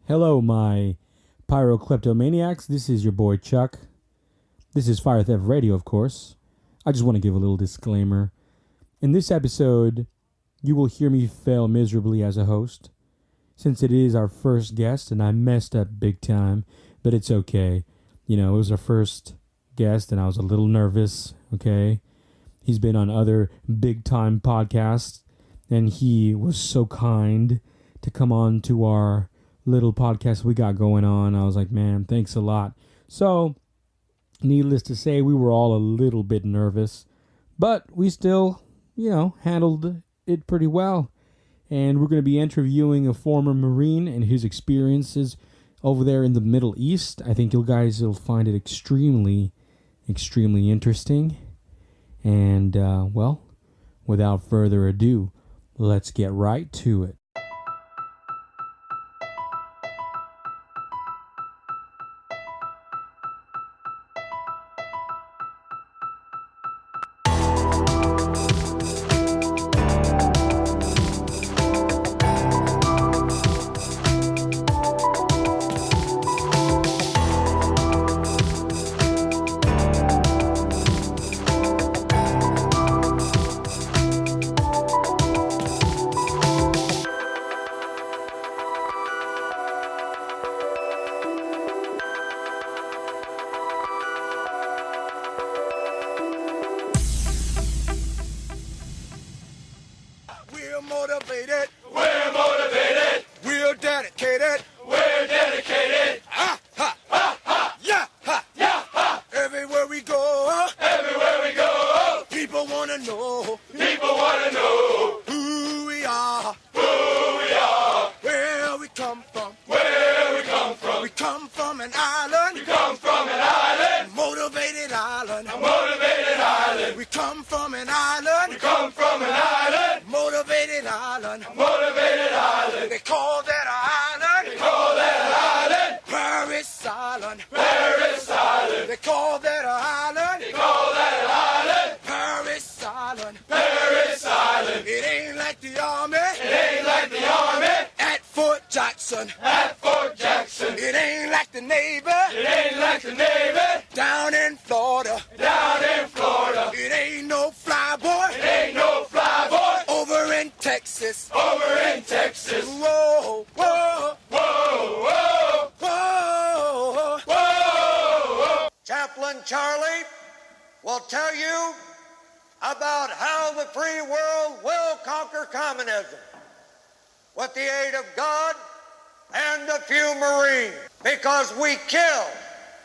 Hello, my pyrocleptomaniacs. This is your boy Chuck. This is Fire Theft Radio, of course. I just want to give a little disclaimer. In this episode, you will hear me fail miserably as a host, since it is our first guest, and I messed up big time, but it's okay. You know, it was our first guest, and I was a little nervous, okay? He's been on other big-time podcasts, and he was so kind to come on to our little podcast we got going on. I was like, man, thanks a lot. So, needless to say, we were all a little bit nervous, but we still, handled it pretty well. And we're going to be interviewing a former Marine and his experiences over there in the Middle East. I think you guys will find it extremely, extremely interesting. And, without further ado, let's get right to it. With the aid of God and a few Marines, because we kill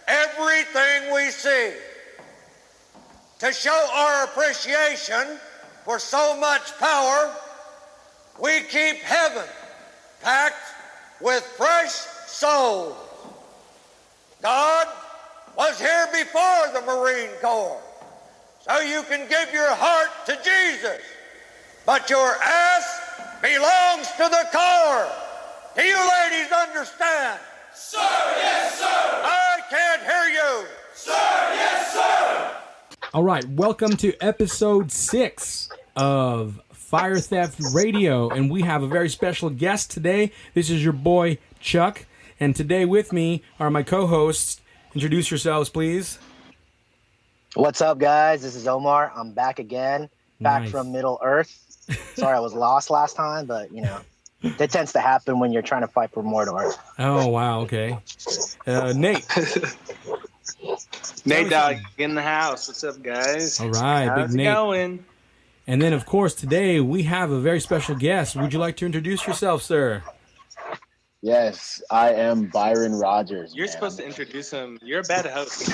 everything we see. To show our appreciation for so much power, we keep heaven packed with fresh souls. God was here before the Marine Corps, so you can give your heart to Jesus, but your ass belongs to the Corps. Do you ladies understand? Sir, yes, sir. I can't hear you. Sir, yes, sir. All right, welcome to episode 6 of Fire Theft Radio, and we have a very special guest today. This is your boy, Chuck, and today with me are my co-hosts. Introduce yourselves, please. What's up, guys? This is Omar. I'm back again, back from Middle Earth. Sorry I was lost last time, but, that tends to happen when you're trying to fight for Mordor. Oh, wow, okay. Nate. Nate Dogg in the house. What's up, guys? All right, how's Big Nate. It going? And then, of course, today we have a very special guest. Would you like to introduce yourself, sir? Yes, I am Byron Rogers. You're supposed to introduce him. You're a bad host.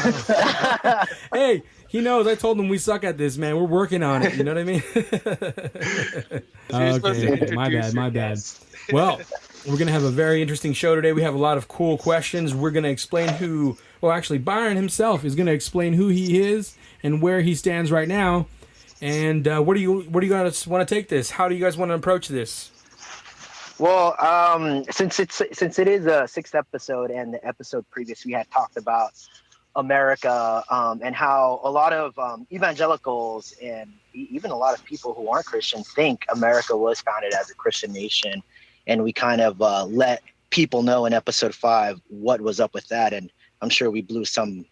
Hey, he knows. I told him we suck at this, man. We're working on it. You know what I mean? Okay, my bad. Well, we're going to have a very interesting show today. We have a lot of cool questions. We're going to explain Byron himself is going to explain who he is and where he stands right now. And where do you guys want to take this? How do you guys want to approach this? Well, since it is a sixth episode, and the episode previous we had talked about America, and how a lot of evangelicals and even a lot of people who aren't Christian think America was founded as a Christian nation, and we kind of let people know in episode 5 what was up with that, and I'm sure we blew some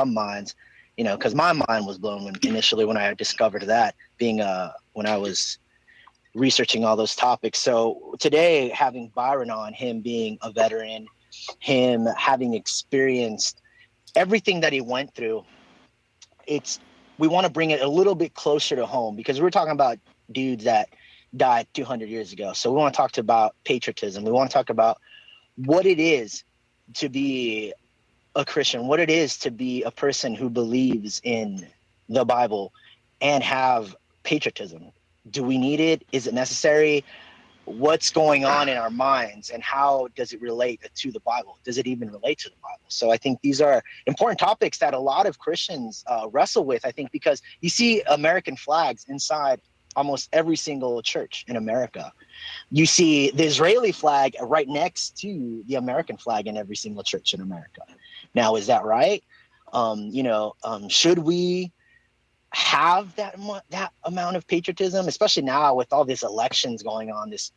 minds, because my mind was blown initially when I discovered that, being when I was researching all those topics. So today, having Byron on, him being a veteran, him having experienced everything that he went through, we want to bring it a little bit closer to home, because we're talking about dudes that died 200 years ago. So we want to talk about patriotism. We want to talk about what it is to be a Christian, what it is to be a person who believes in the Bible and have patriotism. Do we need it? Is it necessary? What's going on in our minds, and how does it relate to the Bible? Does it even relate to the Bible? So I think these are important topics that a lot of Christians wrestle with, I think, because you see American flags inside almost every single church in America. You see the Israeli flag right next to the American flag in every single church in America. Now, is that right? Should we have that amount of patriotism, especially now with all these elections going on? It's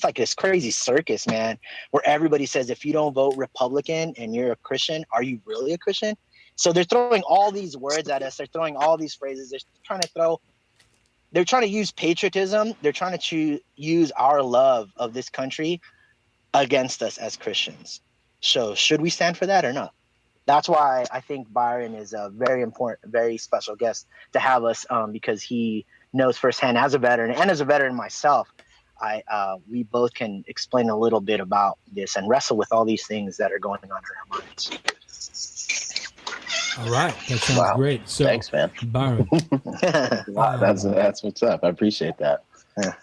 like this crazy circus, man, where everybody says, if you don't vote Republican and you're a Christian, are you really a Christian? So they're throwing all these words at us. They're throwing all these phrases. They're trying to use patriotism. They're trying to use our love of this country against us as Christians. So should we stand for that or not? That's why I think Byron is a very important, very special guest to have us, because he knows firsthand, as a veteran and as a veteran myself, we both can explain a little bit about this and wrestle with all these things that are going on in our minds. All right, that sounds great. So, thanks, man. Byron. Wow, that's what's up. I appreciate that. Yeah.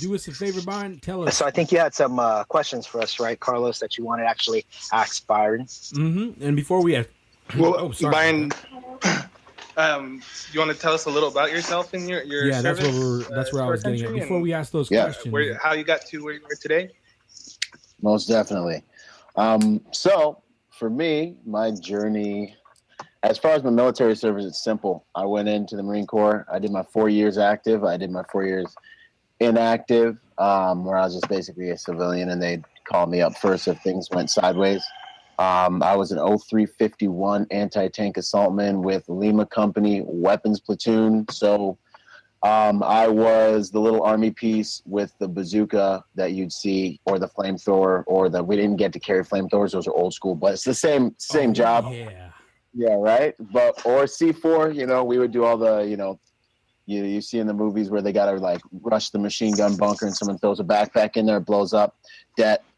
Do us a favor, Byron. Tell us. So I think you had some questions for us, right, Carlos, that you wanted to actually ask Byron. Mm-hmm. And before we ask, Byron, you want to tell us a little about yourself and your service? That's where I was getting at. Before we ask those questions, how you got to where you are today? Most definitely. So for me, my journey, as far as my military service, it's simple. I went into the Marine Corps. I did my 4 years active. I did my 4 years inactive, where I was just basically a civilian, and they'd call me up first if things went sideways. I was an 0351 anti-tank assaultman with Lima Company weapons platoon. So I was the little army piece with the bazooka that you'd see, or the flamethrower, we didn't get to carry flamethrowers. Those are old school, but it's the same job. Yeah, right. Or C4, we would do all the, you see in the movies where they got to like rush the machine gun bunker and someone throws a backpack in there, it blows up.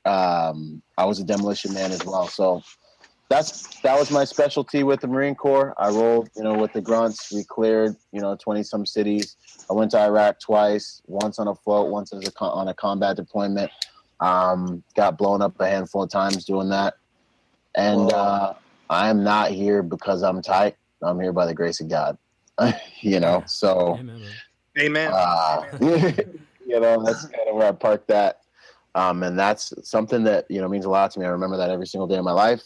I was a demolition man as well. So that was my specialty with the Marine Corps. I rolled, with the grunts. We cleared, 20 some cities. I went to Iraq twice, once on a float, once on a combat deployment. Got blown up a handful of times doing that. And I am not here because I'm tight. I'm here by the grace of God. So Amen. That's kind of where I parked that. And that's something that, means a lot to me. I remember that every single day of my life.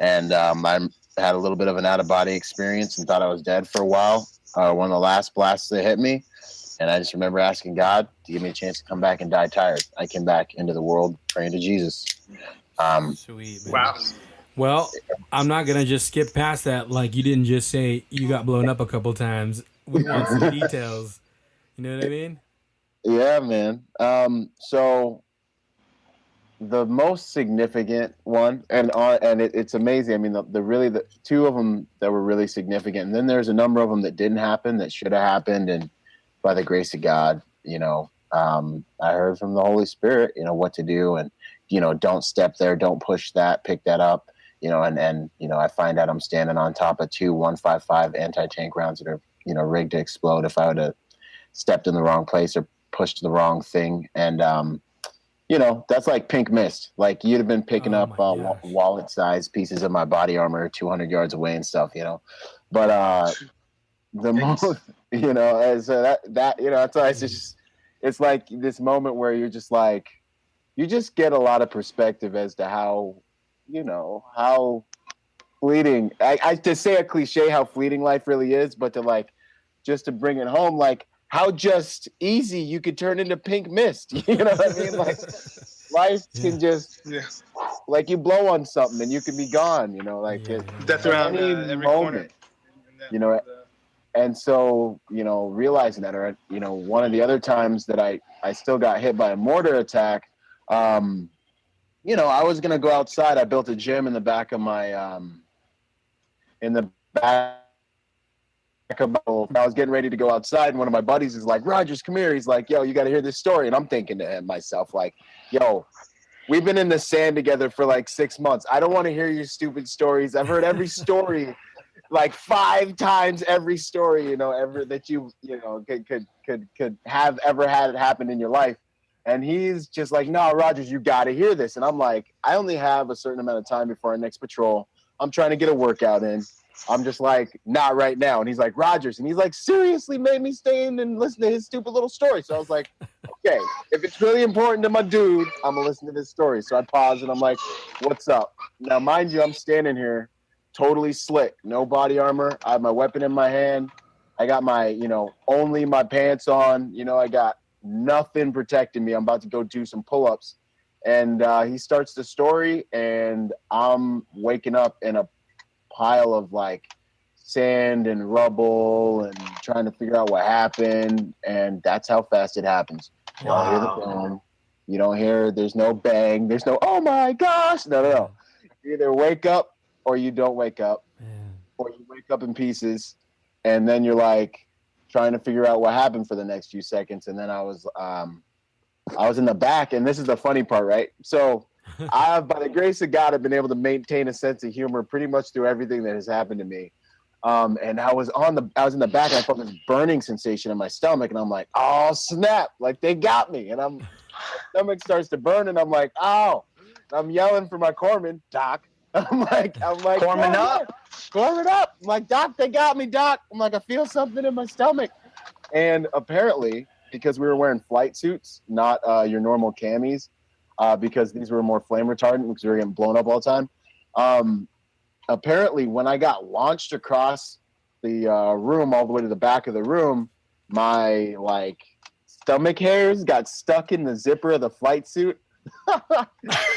And I had a little bit of an out-of-body experience and thought I was dead for a while. One of the last blasts that hit me. And I just remember asking God to give me a chance to come back and die tired. I came back into the world praying to Jesus. Sweet, man. Wow. Well, I'm not going to just skip past that. Like, you didn't just say you got blown up a couple times. We want some details. You know what I mean? Yeah, man. So the most significant one, and it's amazing. I mean, the two of them that were really significant, and then there's a number of them that didn't happen that should have happened, and by the grace of God, I heard from the Holy Spirit, what to do, and don't step there, don't push that, pick that up, and I find out I'm standing on top of 2 155 anti-tank rounds that are rigged to explode if I would have stepped in the wrong place or pushed the wrong thing, and that's like pink mist. Like you'd have been picking up wallet-sized pieces of my body armor 200 yards away and stuff, But the most, so that that's why it's like this moment where you're just like, you just get a lot of perspective as to how, how fleeting, I to say a cliche, how fleeting life really is, but to like, just to bring it home, like how just easy you could turn into pink mist. You know what I mean? Like life can just, like you blow on something and you can be gone, death around any every moment, corner. And so, realizing that, or, one of the other times that I still got hit by a mortar attack, I was going to go outside. I built a gym in the back of my, I was getting ready to go outside, and one of my buddies is like, Rogers, come here. He's like, yo, you got to hear this story. And I'm thinking to myself, like, yo, we've been in the sand together for like 6 months. I don't want to hear your stupid stories. I've heard every story like 5 times, every story, ever that you could have ever had it happen in your life. And he's just like, no, Rogers, you got to hear this. And I'm like, I only have a certain amount of time before our next patrol. I'm trying to get a workout in. I'm just like, not right now. And he's like, Rogers. And he's like, seriously made me stay in and listen to his stupid little story. So I was like, okay, if it's really important to my dude, I'm going to listen to this story. So I paused and I'm like, what's up? Now, mind you, I'm standing here totally slick, no body armor. I have my weapon in my hand. I got my, only my pants on. I got nothing protecting me. I'm about to go do some pull-ups. And he starts the story, and I'm waking up in a pile of like sand and rubble and trying to figure out what happened. And that's how fast it happens. You don't hear the boom. You don't hear, there's no bang. There's no, oh my gosh. No. You either wake up or you don't wake up, or you wake up in pieces. And then you're like trying to figure out what happened for the next few seconds. And then I was in the back, and this is the funny part, right? So I have, by the grace of God, have been able to maintain a sense of humor pretty much through everything that has happened to me. And I was in the back, and I felt this burning sensation in my stomach, and I'm like, oh snap, like they got me. And my stomach starts to burn, and I'm like, oh, I'm yelling for my corpsman, Doc. I'm like, Corpsman up. I'm like, Doc, they got me, Doc. I'm like, I feel something in my stomach. And apparently, because we were wearing flight suits, not your normal camis, because these were more flame retardant because we were getting blown up all the time. Apparently, when I got launched across the room all the way to the back of the room, my stomach hairs got stuck in the zipper of the flight suit.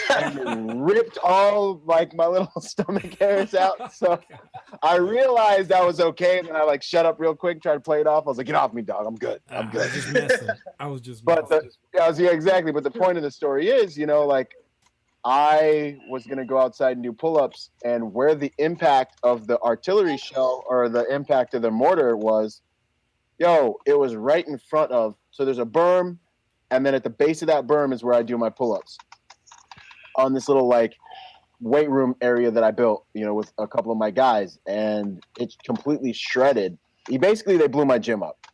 And ripped all my little stomach hairs out. So I realized I was okay, and then I shut up real quick, tried to play it off. I was like, "Get off me, dog! I'm good. I'm good." I was just exactly. But the point of the story is, I was gonna go outside and do pull-ups, and where the impact of the artillery shell or the impact of the mortar was, it was right in front of. So there's a berm. And then at the base of that berm is where I do my pull-ups on this little weight room area that I built, with a couple of my guys, and it's completely shredded. They blew my gym up.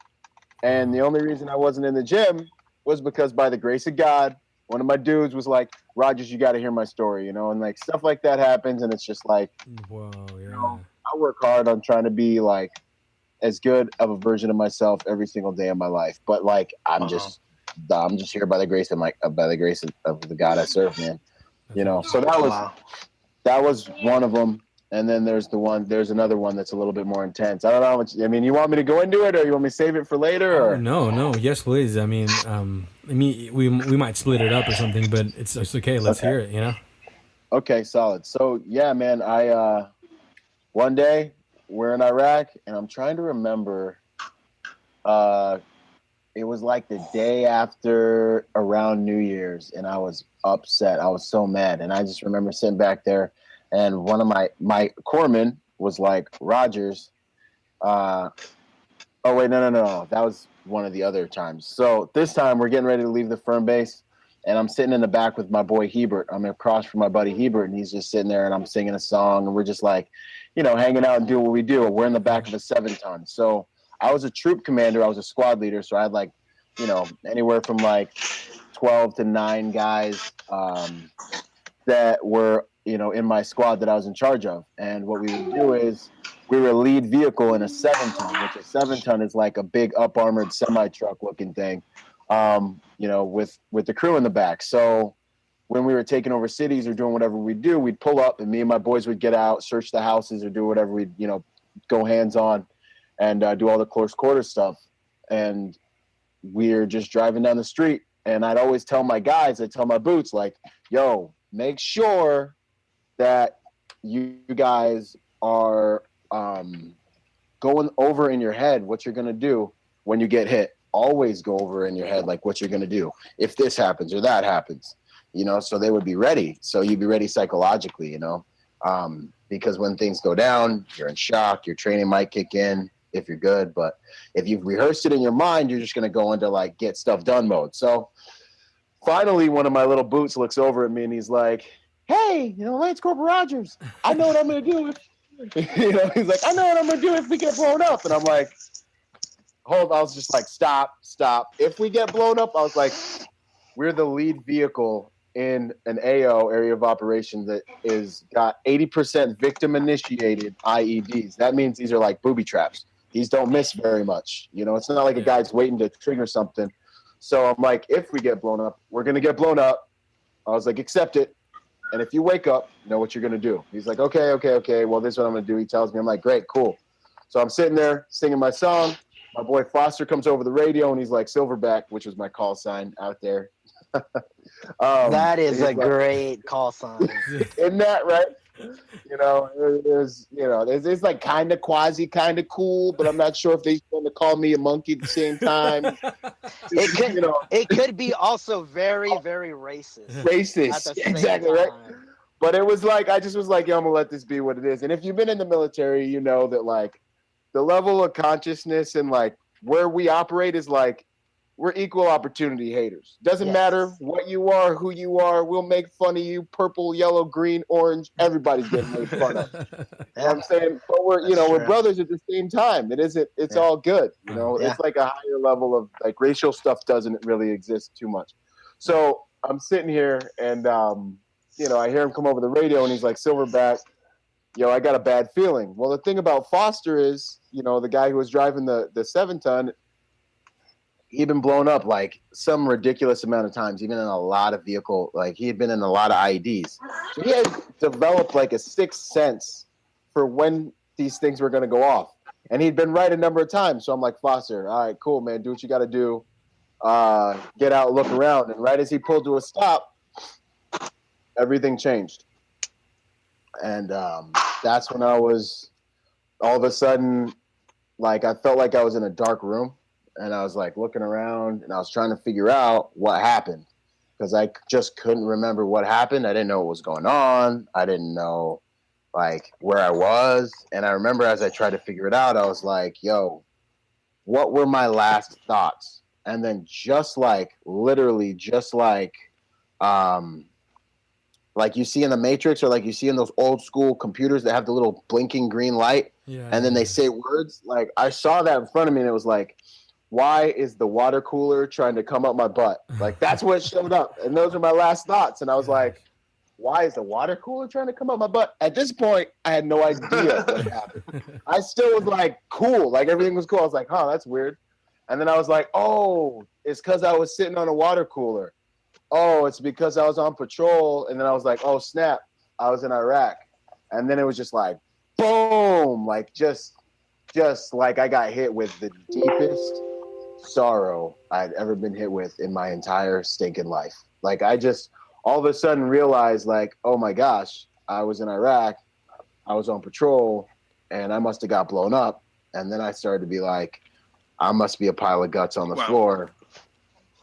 And the only reason I wasn't in the gym was because, by the grace of God, one of my dudes was like, Rogers, you got to hear my story, and stuff like that happens. And it's just like, whoa, yeah. I work hard on trying to be as good of a version of myself every single day of my life. But I'm just here by the grace of the God I serve, man. So that was one of them. And then there's another one that's a little bit more intense. I don't know how much, you want me to go into it, or you want me to save it for later, or? No. Yes, please. We might split it up or something, but it's okay. Let's hear it, Okay, solid. So yeah, man, I, one day we're in Iraq, and I'm trying to remember, it was the day after around New Year's, and I was upset. I was so mad. And I just remember sitting back there, and one of my corpsmen was like, Rogers, oh wait, no. That was one of the other times. So this time we're getting ready to leave the firm base, and I'm sitting in the back with my boy Hebert. I'm across from my buddy Hebert, and he's just sitting there, and I'm singing a song, and we're just hanging out and doing what we do. We're in the back of a 7-ton. So I was a troop commander. I was a squad leader. So I had anywhere from 12 to 9 guys that were, in my squad that I was in charge of. And what we would do is we were a lead vehicle in a 7-ton, which a 7-ton is a big up armored semi truck looking thing, with the crew in the back. So when we were taking over cities or doing whatever we do, we'd pull up and me and my boys would get out, search the houses or do whatever we'd, go hands on and do all the close quarter stuff. And we're just driving down the street. And I'd always tell my guys, I'd tell my boots, like, yo, make sure that you guys are going over in your head what you're going to do when you get hit. Always go over in your head, like, what you're going to do if this happens or that happens, so they would be ready. So you'd be ready psychologically, because when things go down, you're in shock, your training might kick in if you're good. But if you've rehearsed it in your mind, you're just going to go into like get stuff done mode. So finally, one of my little boots looks over at me and he's like, hey, Lance Corporal Rogers, I know what I'm going to do. He's like, I know what I'm going to do if we get blown up. And I'm like, I was just like, stop. If we get blown up, I was like, we're the lead vehicle in an AO, area of operation, that is got 80% victim initiated IEDs. That means these are like booby traps. These don't miss very much. It's not like a guy's waiting to trigger something. So I'm like, if we get blown up, we're going to get blown up. I was like, accept it. And if you wake up, know what you're going to do. He's like, okay. Well, this is what I'm going to do. He tells me, I'm like, great, cool. So I'm sitting there singing my song. My boy Foster comes over the radio and he's like, Silverback, which was my call sign out there. That is a great call sign. Isn't that right? It's like kind of quasi, kind of cool, but I'm not sure if they're going to call me a monkey at the same time. It could be also very, very racist. Racist, exactly right. But it was like, I just was like, yo, I'm gonna let this be what it is. And if you've been in the military, you know that like the level of consciousness and like where we operate is like, we're equal opportunity haters. Doesn't matter what you are, who you are. We'll make fun of you. Purple, yellow, green, orange. Everybody's getting made fun of. You know what I'm saying? But we're brothers at the same time. It's all good. It's like a higher level of like racial stuff doesn't really exist too much. So I'm sitting here and, I hear him come over the radio and he's like, Silverback, I got a bad feeling. Well, the thing about Foster is, the guy who was driving the 7-ton, he'd been blown up like some ridiculous amount of times, even in a lot of vehicle. Like he had been in a lot of IEDs. So he had developed like a sixth sense for when these things were going to go off. And he'd been right a number of times. So I'm like, Foster, all right, cool, man. Do what you got to do. Get out, look around. And right as he pulled to a stop, everything changed. And that's when I was all of a sudden, like, I felt like I was in a dark room. And I was like looking around and I was trying to figure out what happened because I just couldn't remember what happened. I didn't know what was going on. I didn't know like where I was. And I remember as I tried to figure it out, I was like, yo, what were my last thoughts? And then literally like you see in the Matrix or like you see in those old school computers that have the little blinking green light and then they say words. Like I saw that in front of me and it was like, why is the water cooler trying to come up my butt? Like that's what showed up. And those are my last thoughts. And I was like, why is the water cooler trying to come up my butt? At this point, I had no idea what happened. I still was like, cool. Like everything was cool. I was like, that's weird. And then I was like, oh, it's because I was sitting on a water cooler. Oh, it's because I was on patrol. And then I was like, oh, snap. I was in Iraq. And then it was just like, boom, like just like I got hit with the deepest sorrow I'd ever been hit with in my entire stinking life. Like I just all of a sudden realized like, oh my gosh, I was in Iraq, I was on patrol, and I must have got blown up. And then I started to be like, I must be a pile of guts on the floor.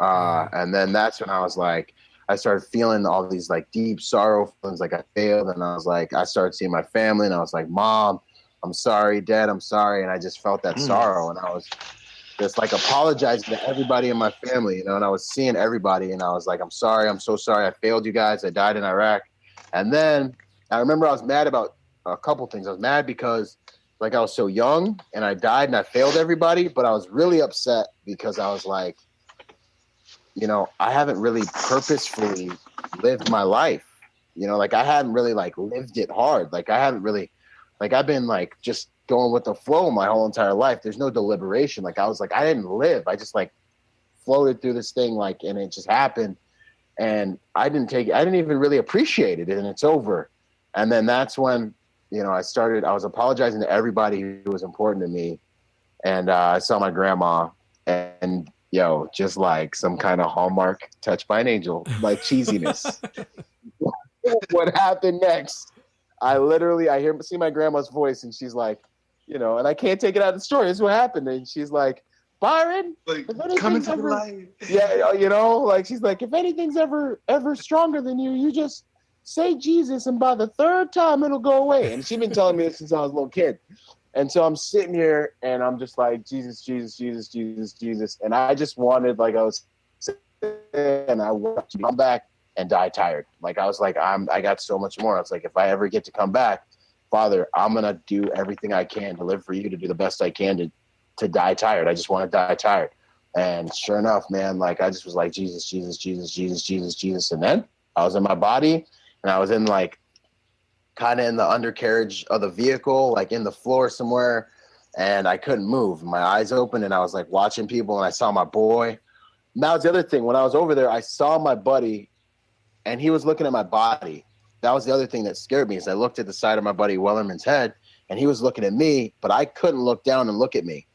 And then that's when I was like, I started feeling all these like deep sorrow feelings like I failed. And I was like, I started seeing my family and I was like, Mom, I'm sorry, Dad, I'm sorry. And I just felt that sorrow. And I was just like apologizing to everybody in my family, and I was seeing everybody and I was like, I'm sorry. I'm so sorry. I failed you guys. I died in Iraq. And then I remember I was mad about a couple things. I was mad because like I was so young and I died and I failed everybody, but I was really upset because I was like, I haven't really purposefully lived my life, like I hadn't really like lived it hard. Like I haven't really, like I've been like just going with the flow my whole entire life. There's no deliberation. Like I was like, I didn't live. I just like floated through this thing like, and it just happened. And I didn't even really appreciate it, and it's over. And then that's when, I was apologizing to everybody who was important to me. And I saw my grandma, and just like some kind of Hallmark Touched by an Angel, like cheesiness. What happened next? I see my grandma's voice, and she's like, and I can't take it out of the story. This is what happened. And she's like, Byron, like, come into the light. Yeah, like she's like, if anything's ever stronger than you, you just say Jesus, and by the third time it'll go away. And she's been telling me this since I was a little kid. And so I'm sitting here and I'm just like, Jesus, Jesus, Jesus, Jesus, Jesus. And I just wanted, like, I was and I wanted to come back and die tired. Like, I was like, I got so much more. I was like, if I ever get to come back, Father, I'm going to do everything I can to live for you, to do the best I can to die tired. I just want to die tired. And sure enough, man, like, I just was like, Jesus, Jesus, Jesus, Jesus, Jesus, Jesus. And then I was in my body, and I was in, like, kind of in the undercarriage of the vehicle, like in the floor somewhere, and I couldn't move. My eyes opened, and I was like watching people, and I saw my boy. And that was the other thing. When I was over there, I saw my buddy, and he was looking at my body. That was the other thing that scared me, is I looked at the side of my buddy Wellerman's head, and he was looking at me, but I couldn't look down and look at me.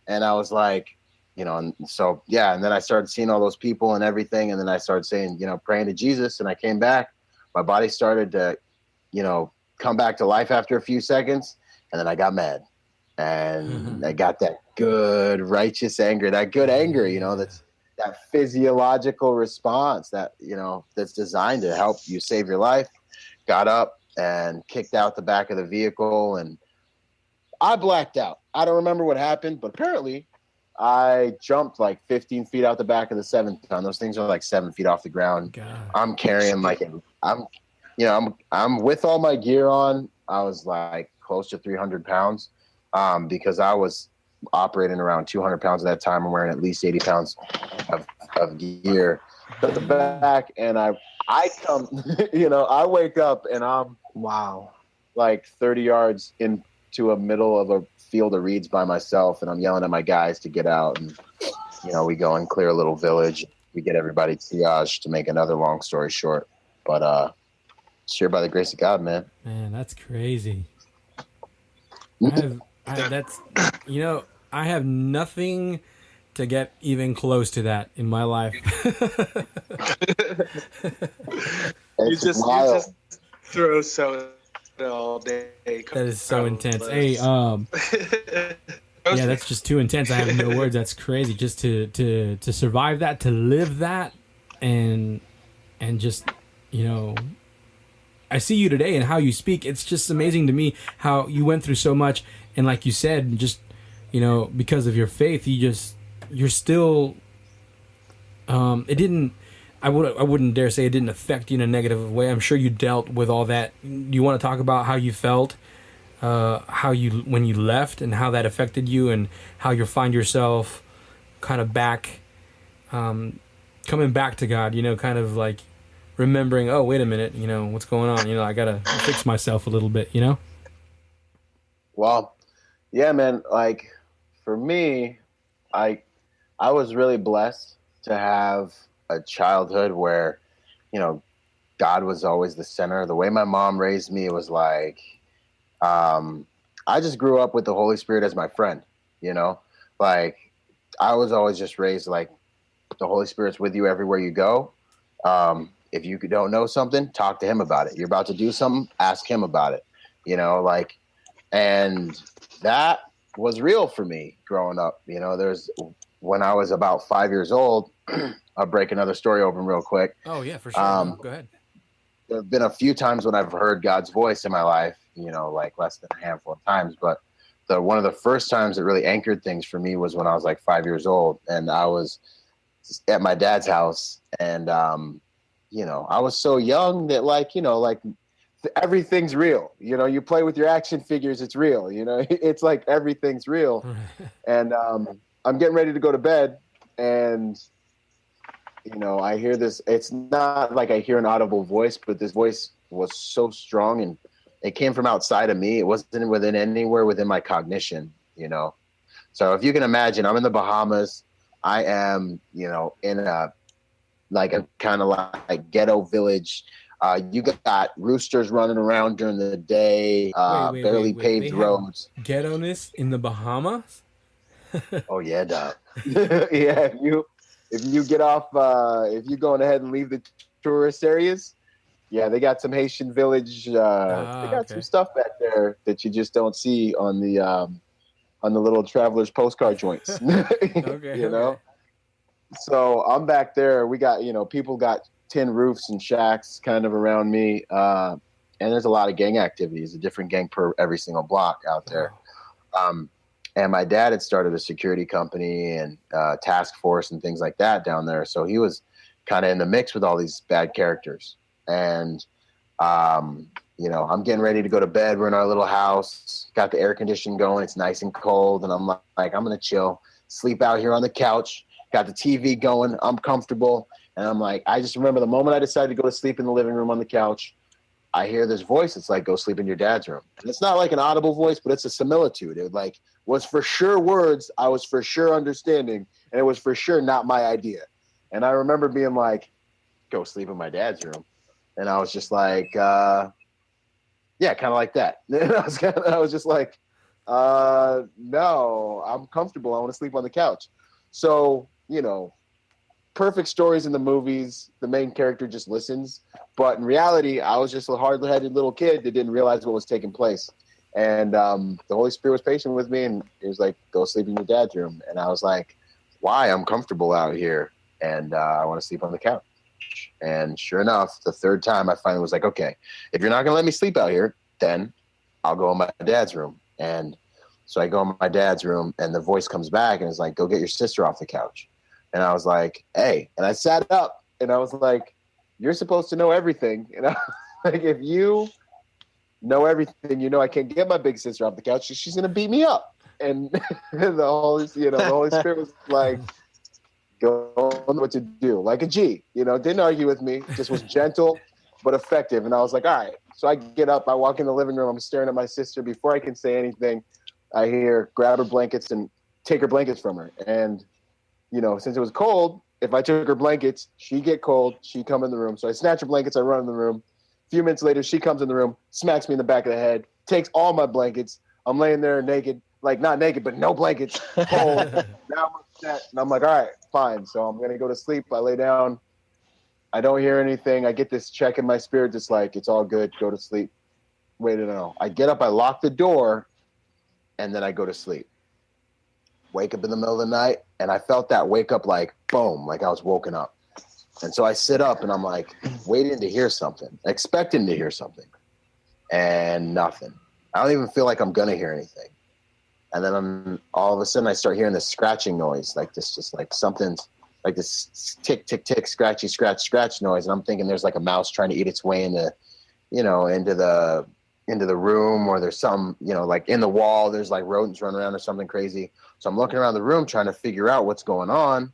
And I was like, and so, yeah. And then I started seeing all those people and everything. And then I started saying, praying to Jesus, and I came back. My body started to, come back to life after a few seconds. And then I got mad, and I got that good righteous anger, that good anger, that's that physiological response that, that's designed to help you save your life. Got up and kicked out the back of the vehicle, and I blacked out. I don't remember what happened, but apparently I jumped like 15 feet out the back of the 7-ton. Those things are like 7 feet off the ground. God. I'm carrying I'm with all my gear on. I was like close to 300 pounds because I was operating around 200 pounds at that time. I'm wearing at least 80 pounds of gear at the back. And I come, I wake up and I'm like 30 yards into a middle of a field of reeds by myself. And I'm yelling at my guys to get out. And, we go and clear a little village. We get everybody triaged, to make another long story short. But, sure, by the grace of God, man. Man, that's crazy. I have nothing to get even close to that in my life. you just throw so all day. That is so intense. Hey, yeah, that's just too intense. I have no words. That's crazy. Just to survive that, to live that, and just, I see you today and how you speak. It's just amazing to me how you went through so much, and like you said, just because of your faith, you're still. I wouldn't dare say it didn't affect you in a negative way. I'm sure you dealt with all that. You want to talk about how you felt, when you left, and how that affected you, and how you find yourself kind of back, coming back to God. Kind of like remembering, oh, wait a minute, what's going on? I gotta fix myself a little bit. Well, yeah, man. Like, for me, I was really blessed to have a childhood where, God was always the center. The way my mom raised me, it was like, I just grew up with the Holy Spirit as my friend, like I was always just raised like the Holy Spirit's with you everywhere you go. If you don't know something, talk to him about it. You're about to do something, ask him about it, and that was real for me growing up. When I was about 5 years old, I'll break another story open real quick. Oh yeah, for sure. Go ahead. There have been a few times when I've heard God's voice in my life, like less than a handful of times. But one of the first times that really anchored things for me was when I was like 5 years old, and I was at my dad's house, and I was so young that like everything's real. You play with your action figures, it's real. It's like everything's real. And I'm getting ready to go to bed, and I hear this. It's not like I hear an audible voice, but this voice was so strong, and it came from outside of me. It wasn't anywhere within my cognition, So if you can imagine, I'm in the Bahamas. I am, in a like a kind of like ghetto village. You got roosters running around during the day, barely paved roads. Ghetto-ness in the Bahamas? Oh yeah, dog. Yeah, if you get off, if you going ahead and leave the tourist areas, yeah, they got some Haitian village. They got some stuff back there that you just don't see on the little travelers postcard joints. You know. So I'm back there. We got, people got tin roofs and shacks kind of around me, and there's a lot of gang activities. A different gang per every single block out there. Wow. And my dad had started a security company and task force and things like that down there. So he was kind of in the mix with all these bad characters. And, I'm getting ready to go to bed. We're in our little house, got the air conditioning going. It's nice and cold. And I'm like, I'm going to chill, sleep out here on the couch, got the TV going. I'm comfortable. And I'm like, I just remember the moment I decided to go to sleep in the living room on the couch, I hear this voice. It's like, go sleep in your dad's room. And it's not like an audible voice, but it's a similitude. It was for sure words I was for sure understanding, and it was for sure not my idea. And I remember being like, go sleep in my dad's room. And I was just like, yeah, kind of like that. And I was just like, no, I'm comfortable. I want to sleep on the couch. So, perfect stories in the movies, the main character just listens. But in reality, I was just a hard-headed little kid that didn't realize what was taking place. And the Holy Spirit was patient with me, and he was like, go sleep in your dad's room. And I was like, why? I'm comfortable out here, and I want to sleep on the couch. And sure enough, the third time I finally was like, okay, if you're not going to let me sleep out here, then I'll go in my dad's room. And so I go in my dad's room, and the voice comes back and is like, go get your sister off the couch. And I was like, hey. And I sat up, and I was like, you're supposed to know everything. And I was like, if you know everything, I can't get my big sister off the couch. She's going to beat me up. And the Holy Spirit was like, go on what to do. Like a G, didn't argue with me, just was gentle but effective. And I was like, all right. So I get up, I walk in the living room, I'm staring at my sister. Before I can say anything, I hear, grab her blankets and take her blankets from her. And, since it was cold, if I took her blankets, she'd get cold, she'd come in the room. So I snatch her blankets, I run in the room. A few minutes later, she comes in the room, smacks me in the back of the head, takes all my blankets. I'm laying there naked, like not naked, but no blankets, cold. Now I'm upset, and I'm like, all right, fine. So I'm going to go to sleep. I lay down. I don't hear anything. I get this check in my spirit, just like, it's all good, go to sleep. Wait, no. I get up, I lock the door, and then I go to sleep. Wake up in the middle of the night, and I felt that wake up like, boom, like I was woken up. And so I sit up, and I'm like, waiting to hear something, expecting to hear something, and nothing. I don't even feel like I'm going to hear anything. And then all of a sudden I start hearing this scratching noise, like this, just like something's like this tick, tick, tick, scratchy, scratch noise. And I'm thinking there's like a mouse trying to eat its way into the room, or there's some, like in the wall, there's like rodents running around or something crazy. So I'm looking around the room trying to figure out what's going on.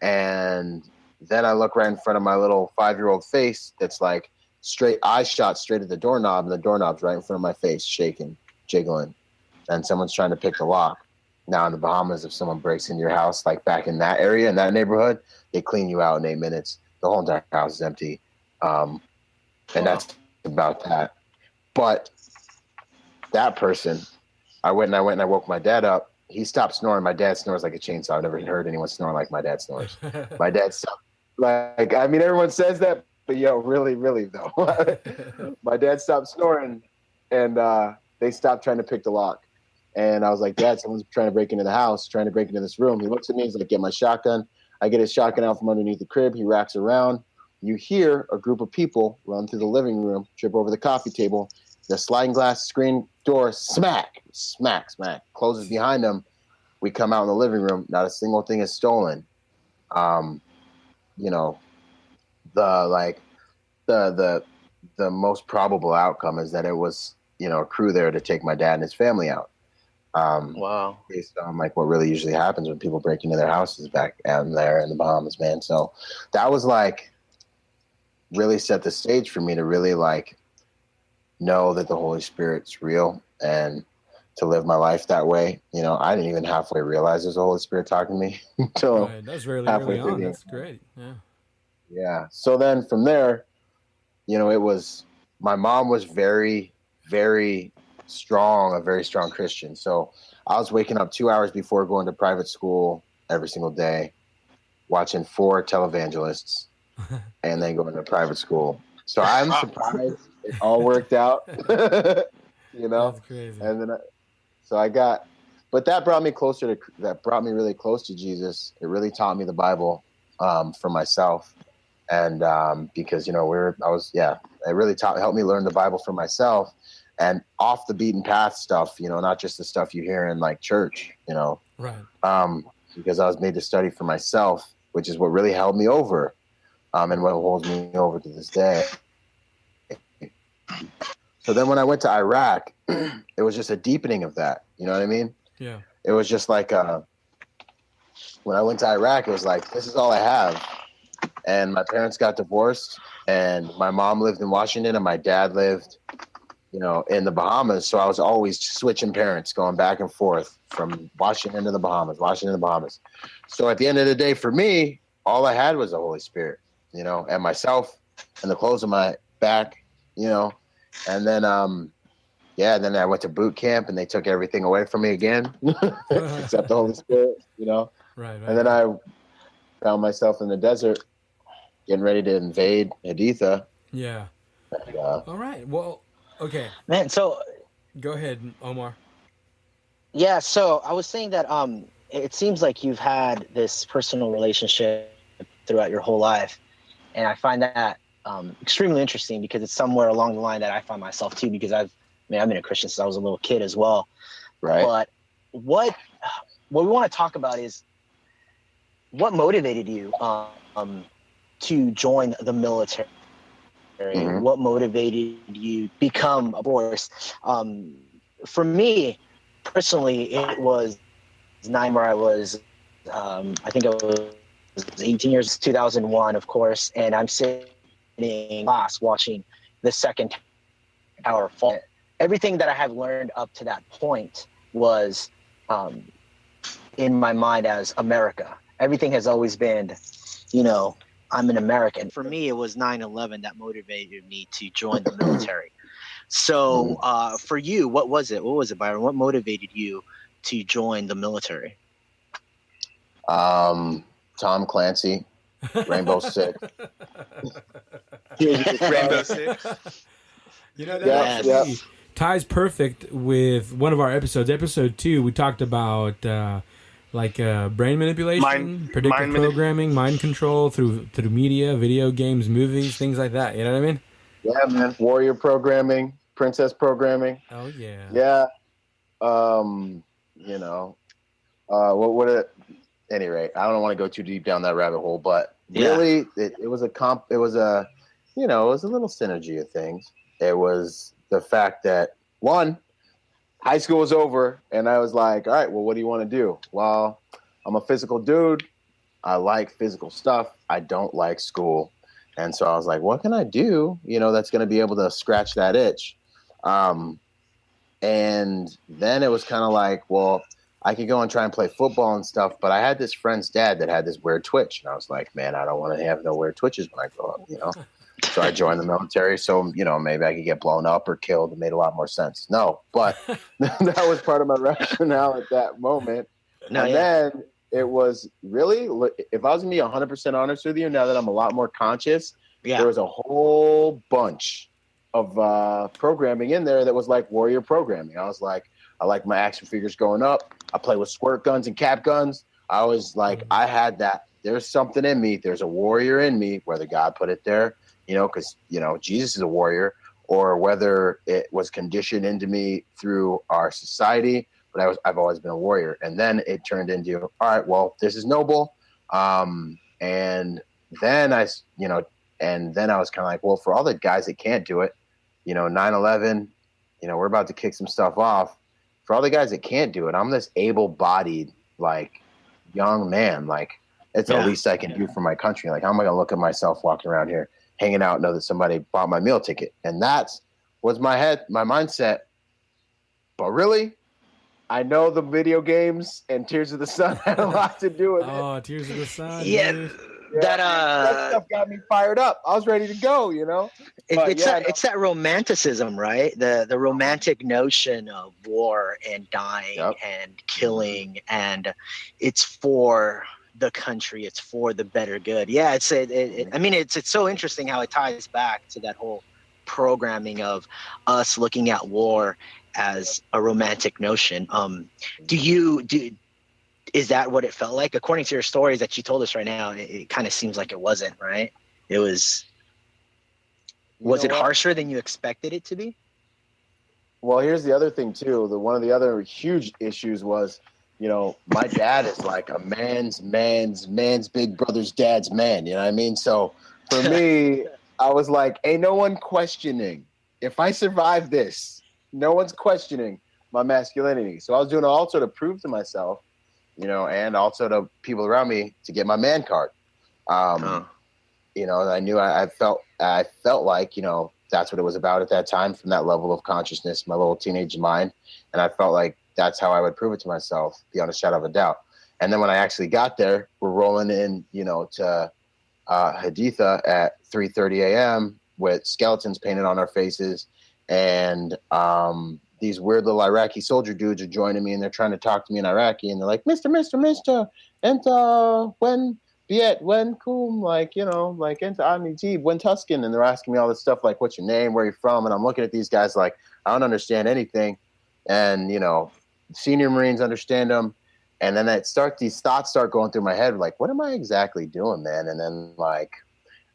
And then I look right in front of my little 5-year-old face that's like eyes shot straight at the doorknob, and the doorknob's right in front of my face, shaking, jiggling. And someone's trying to pick the lock. Now in the Bahamas, if someone breaks into your house, like back in that area, in that neighborhood, they clean you out in 8 minutes. The whole entire house is empty. And that's about that. But that person, I went and I woke my dad up. He stopped snoring. My dad snores like a chainsaw. I've never heard anyone snore like my dad snores. My dad stopped. Like, I mean, everyone says that, but really, really though. My dad stopped snoring, and they stopped trying to pick the lock. And I was like, Dad, someone's trying to break into the house, trying to break into this room. He looks at me. He's like, get my shotgun. I get his shotgun out from underneath the crib. He racks around. You hear a group of people run through the living room, trip over the coffee table. The sliding glass screen door, smack, closes behind them. We come out in the living room. Not a single thing is stolen. The most probable outcome is that it was, a crew there to take my dad and his family out. Wow. Based on like what really usually happens when people break into their houses back down there in the Bahamas, man. So that was like really set the stage for me to really like know that the Holy Spirit's real and to live my life that way. I didn't even halfway realize there's a Holy Spirit talking to me until Right. That's really halfway early on. through. That's great. Yeah. Yeah. So then from there, it was, my mom was very, very strong, a very strong Christian. So I was waking up 2 hours before going to private school every single day, watching 4 televangelists, and then going to private school. So I'm surprised it all worked out, That's crazy. And then, but that brought me really close to Jesus. It really taught me the Bible for myself. And because, it really helped me learn the Bible for myself and off the beaten path stuff, not just the stuff you hear in like church, Right. Because I was made to study for myself, which is what really held me over. And what holds me over to this day. So then when I went to Iraq, it was just a deepening of that. You know what I mean? Yeah. It was just like, when I went to Iraq, it was like, this is all I have. And my parents got divorced, and my mom lived in Washington and my dad lived, in the Bahamas. So I was always switching parents, going back and forth from Washington to the Bahamas, Washington to the Bahamas. So at the end of the day, for me, all I had was the Holy Spirit, and myself and the clothes on my back, and then, then I went to boot camp and they took everything away from me again, except the Holy Spirit, Right. And then I found myself in the desert getting ready to invade Haditha. Yeah. And, All right. Well, okay. Man, so Go ahead, Omar. yeah, so I was saying that it seems like you've had this personal relationship throughout your whole life, and I find that extremely interesting because it's somewhere along the line that I find myself too, because I've been a Christian since I was a little kid as well. right. But what we want to talk about is what motivated you to join the military. Mhm. What motivated you become a force? For me personally, it was 9 where I was, I think I was 18 years, 2001, of course, and I'm sitting in class watching the second tower fall. Everything that I have learned up to that point was in my mind as America. Everything has always been, I'm an American. For me, it was 9/11 that motivated me to join the military. So for you, what was it? What was it, Byron? What motivated you to join the military? Tom Clancy, Rainbow Six. Rainbow Six. That Yes. actually ties perfect with one of our episodes. Episode 2, we talked about brain manipulation, predictive programming, mind control through media, video games, movies, things like that. You know what I mean? Yeah, man. Warrior programming, princess programming. Oh yeah. Yeah. Any rate, I don't want to go too deep down that rabbit hole, but really it was a little synergy of things. It was the fact that high school was over and I was like, all right, well, what do you want to do? Well, I'm a physical dude. I like physical stuff. I don't like school. And so I was like, what can I do, that's going to be able to scratch that itch? And then it was kind of like, well, I could go and try and play football and stuff, but I had this friend's dad that had this weird twitch. And I was like, man, I don't want to have no weird twitches when I grow up, So I joined the military. So, maybe I could get blown up or killed. It made a lot more sense. No, but that was part of my rationale at that moment. Then it was really, if I was going to be 100% honest with you, now that I'm a lot more conscious, there was a whole bunch of programming in there that was like warrior programming. I was like, I like my action figures going up. I play with squirt guns and cap guns. I was like, I had that. There's something in me. There's a warrior in me, whether God put it there, because, Jesus is a warrior, or whether it was conditioned into me through our society. But I've always been a warrior. And then it turned into, all right, well, this is noble. And then I was kind of like, well, for all the guys that can't do it, 9/11, we're about to kick some stuff off. For all the guys that can't do it, I'm this able-bodied, young man. It's the least I can do for my country. How am I going to look at myself walking around here, hanging out, and know that somebody bought my meal ticket? And that was my mindset. But really, I know the video games and Tears of the Sun had a lot to do with it. Oh, Tears of the Sun. Yeah. Dude. That stuff got me fired up. I was ready to go, you know. It's that romanticism, right? The romantic notion of war and dying and killing, and it's for the country, it's for the better good. Yeah, I mean, it's so interesting how it ties back to that whole programming of us looking at war as a romantic notion. Is that what it felt like? According to your stories that you told us right now, it kind of seems like it wasn't, right? It was. Was it harsher than you expected it to be? Well, here's the other thing too. One of the other huge issues was, you know, my dad is like a man's big brother's dad's man. You know what I mean? So for me, I was like, ain't no one questioning. If I survive this, no one's questioning my masculinity. So I was doing it also to prove to myself, you know, and also to people around me to get my man card. You know, I knew I felt like, you know, that's what it was about at that time from that level of consciousness, my little teenage mind. And I felt like that's how I would prove it to myself, beyond a shadow of a doubt. And then when I actually got there, we're rolling in, you know, to Haditha at 3:30 a.m. with skeletons painted on our faces. And these weird little Iraqi soldier dudes are joining me, and they're trying to talk to me in Iraqi. And they're like, Mister, and when kum, like, you know, like into Amiti, when Tuscan, and they're asking me all this stuff like, what's your name, where are you from? And I'm looking at these guys like, I don't understand anything. And, you know, senior Marines understand them. And then these thoughts start going through my head, like, what am I exactly doing, man? And then like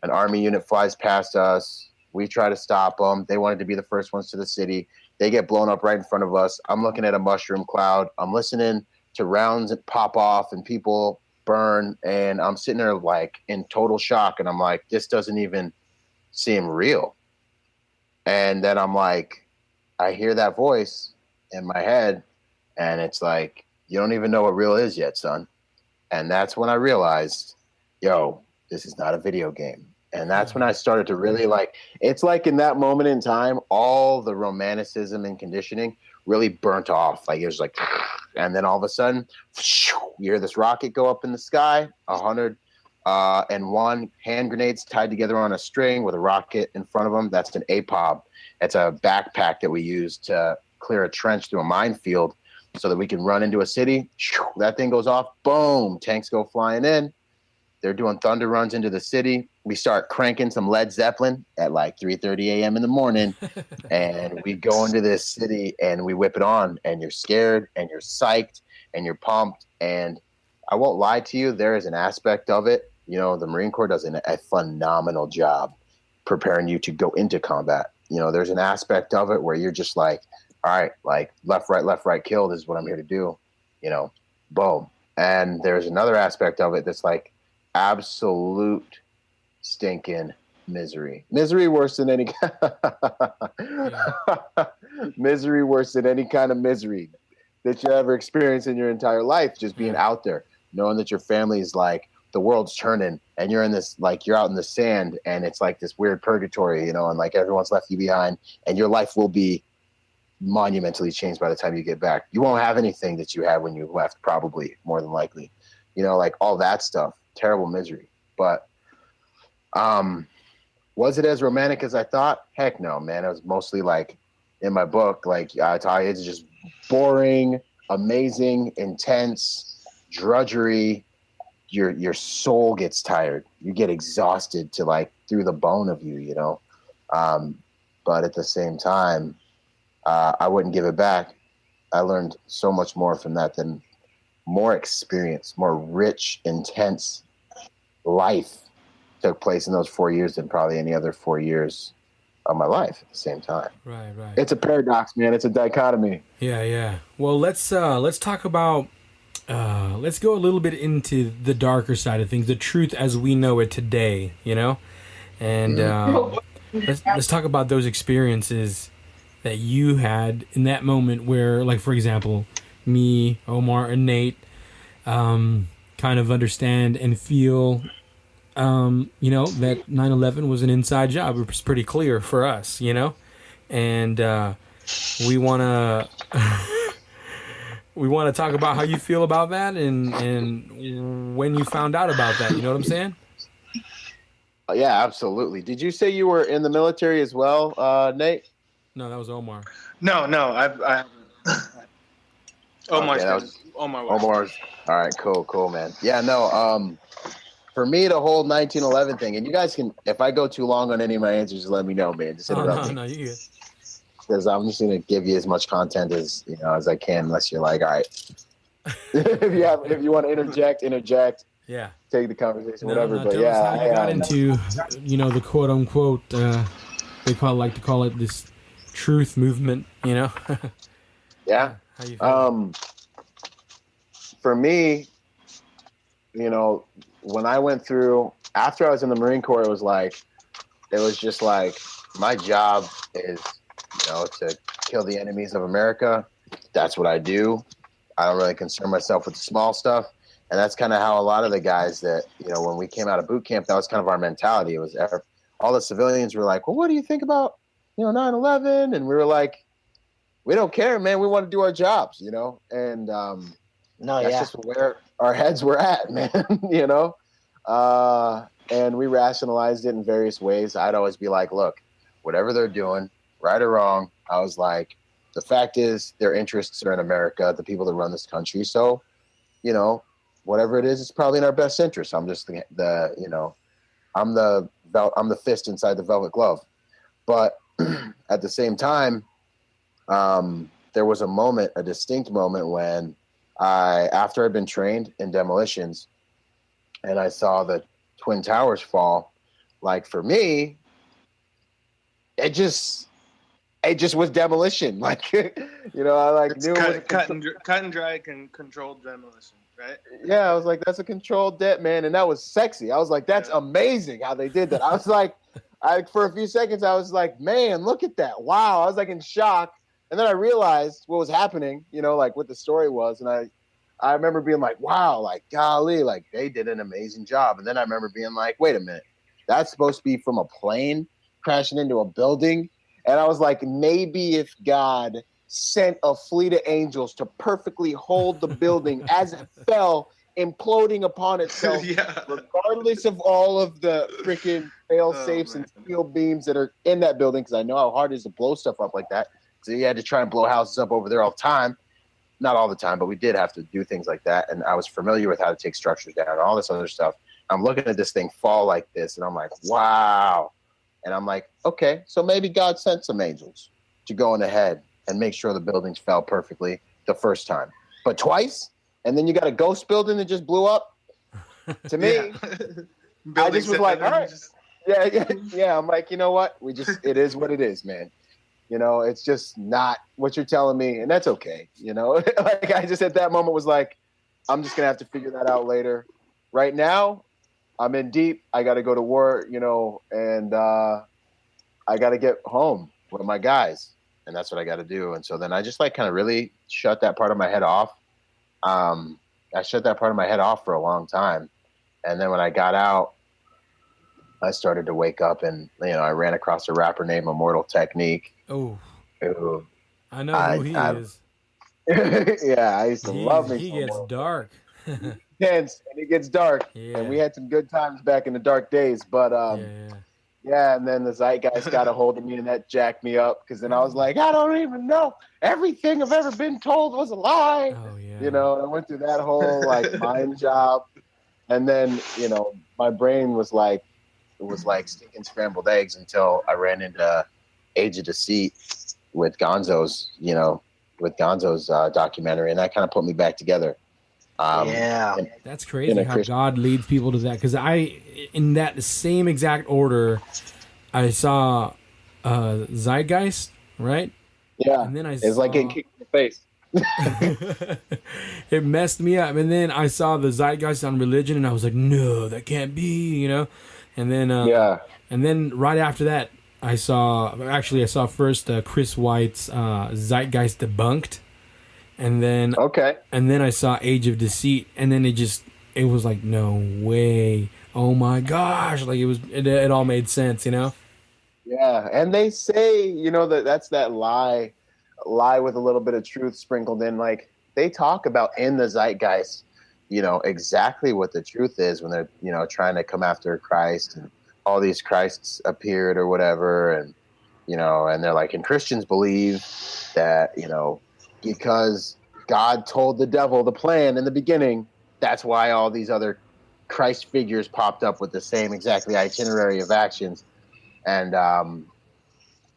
an army unit flies past us. We try to stop them. They wanted to be the first ones to the city. They get blown up right in front of us. I'm looking at a mushroom cloud. I'm listening to rounds pop off and people burn, and I'm sitting there like in total shock, and I'm like, this doesn't even seem real. And then I'm like, I hear that voice in my head, and it's like, you don't even know what real is yet, son. And that's when I realized, yo, this is not a video game. And that's when I started to really like, it's like in that moment in time, all the romanticism and conditioning really burnt off. Like it was like, and then all of a sudden, you hear this rocket go up in the sky, 101 hand grenades tied together on a string with a rocket in front of them. That's an APOB. It's a backpack that we use to clear a trench through a minefield so that we can run into a city. That thing goes off, boom, tanks go flying in. They're doing thunder runs into the city. We start cranking some Led Zeppelin at like 3:30 a.m. in the morning, and we go into this city and we whip it on, and you're scared and you're psyched and you're pumped. And I won't lie to you, there is an aspect of it. You know, the Marine Corps does a phenomenal job preparing you to go into combat. You know, there's an aspect of it where you're just like, all right, like left, right, kill. This is what I'm here to do. You know, boom. And there's another aspect of it that's like, absolute stinking misery worse than any misery worse than any kind of misery that you ever experience in your entire life. Just being out there, knowing that your family is like, the world's turning, and you're in this, like, you're out in the sand, and it's like this weird purgatory, you know, and like everyone's left you behind, and your life will be monumentally changed by the time you get back. You won't have anything that you had when you left, probably, more than likely, you know, like all that stuff. Terrible misery. But was it as romantic as I thought? Heck no, man. It was mostly like in my book, like it's just boring, amazing, intense, drudgery. Your soul gets tired. You get exhausted to like through the bone of you, you know. But at the same time, I wouldn't give it back. I learned so much more from that than more experience, more rich, intense life took place in those 4 years than probably any other 4 years of my life at the same time. Right. It's a paradox, man. It's a dichotomy. Yeah. Well, let's talk about let's go a little bit into the darker side of things, the truth as we know it today, you know? And let's talk about those experiences that you had in that moment where, like, for example, me, Omar, and Nate kind of understand and feel, you know, that 9/11 was an inside job. It was pretty clear for us, you know? And we want to we want to talk about how you feel about that and when you found out about that, you know what I'm saying? Yeah, absolutely. Did you say you were in the military as well, Nate? No, that was Omar. No, I Okay, that was Omar. Omar's. All right, cool, man. Yeah, no. For me, the whole 1911 thing, and you guys can, if I go too long on any of my answers, just let me know, man. Just interrupt me. No, you good. Because I'm just gonna give you as much content as as I can, unless you're like, all right. if you want to interject. Yeah. Take the conversation, whatever. But tell us how you got into, the quote unquote, they like to call it this truth movement. Yeah. How you feel? For me, when I went through after I was in the Marine Corps, it was just like my job is, to kill the enemies of America. That's what I do. I don't really concern myself with the small stuff. And that's kind of how a lot of the guys that, when we came out of boot camp, that was kind of our mentality. It was all the civilians were like, well, what do you think about, 9/11? And we were like, we don't care, man. We want to do our jobs, and that's just where our heads were at, man, and we rationalized it in various ways. I'd always be like, look, whatever they're doing, right or wrong, I was like, the fact is their interests are in America, the people that run this country. So, whatever it is, it's probably in our best interest. I'm just I'm the fist inside the velvet glove. But at the same time, there was a distinct moment when after I'd been trained in demolitions and I saw the Twin Towers fall, like for me, it just was demolition. Like, I knew it was cut and dry controlled demolition, right? Yeah, I was like, that's a controlled debt, man. And that was sexy. I was like, that's amazing how they did that. I was like, for a few seconds, I was like, man, look at that. Wow. I was like in shock. And then I realized what was happening, like what the story was. And I remember being like, wow, like, golly, like they did an amazing job. And then I remember being like, wait a minute, that's supposed to be from a plane crashing into a building. And I was like, maybe if God sent a fleet of angels to perfectly hold the building as it fell, imploding upon itself, regardless of all of the freaking fail safes and steel beams that are in that building, because I know how hard it is to blow stuff up like that. So you had to try and blow houses up over there all the time. Not all the time, but we did have to do things like that. And I was familiar with how to take structures down and all this other stuff. I'm looking at this thing fall like this, and I'm like, wow. And I'm like, okay, so maybe God sent some angels to go in ahead and make sure the buildings fell perfectly the first time. But twice? And then you got a ghost building that just blew up? To me, I just was like, all right. Yeah. I'm like, you know what? It is what it is, man. It's just not what you're telling me. And that's okay. Like I just at that moment was like, I'm just going to have to figure that out later. Right now, I'm in deep. I got to go to war, and I got to get home with my guys. And that's what I got to do. And so then I just kind of really shut that part of my head off. I shut that part of my head off for a long time. And then when I got out, I started to wake up and, I ran across a rapper named Immortal Technique. Oh, who I know who he is. Yeah, I used to love me. He gets dark. Tense, and it gets dark. Yeah. And we had some good times back in the dark days. But and then the zeitgeist got a hold of me, and that jacked me up, because then I was like, I don't even know. Everything I've ever been told was a lie. Oh, yeah. And I went through that whole mind job. And then, my brain was like, it was like stinking scrambled eggs until I ran into Age of Deceit with Gonzo's, documentary. And that kind of put me back together. That's crazy how God leads people to that. Because in that same exact order, I saw Zeitgeist, right? Yeah. And then it's like getting kicked in the face. It messed me up. And then I saw the Zeitgeist on religion, and I was like, no, that can't be, And then and then right after that, I saw first Chris White's Zeitgeist Debunked, and then I saw Age of Deceit, and then it was like, no way, oh my gosh, like it all made sense, Yeah, and they say, that's that lie with a little bit of truth sprinkled in. Like they talk about in the Zeitgeist, exactly what the truth is when they're, trying to come after Christ and all these Christs appeared or whatever, and and they're like, and Christians believe that because God told the devil the plan in the beginning, that's why all these other Christ figures popped up with the same exactly itinerary of actions, and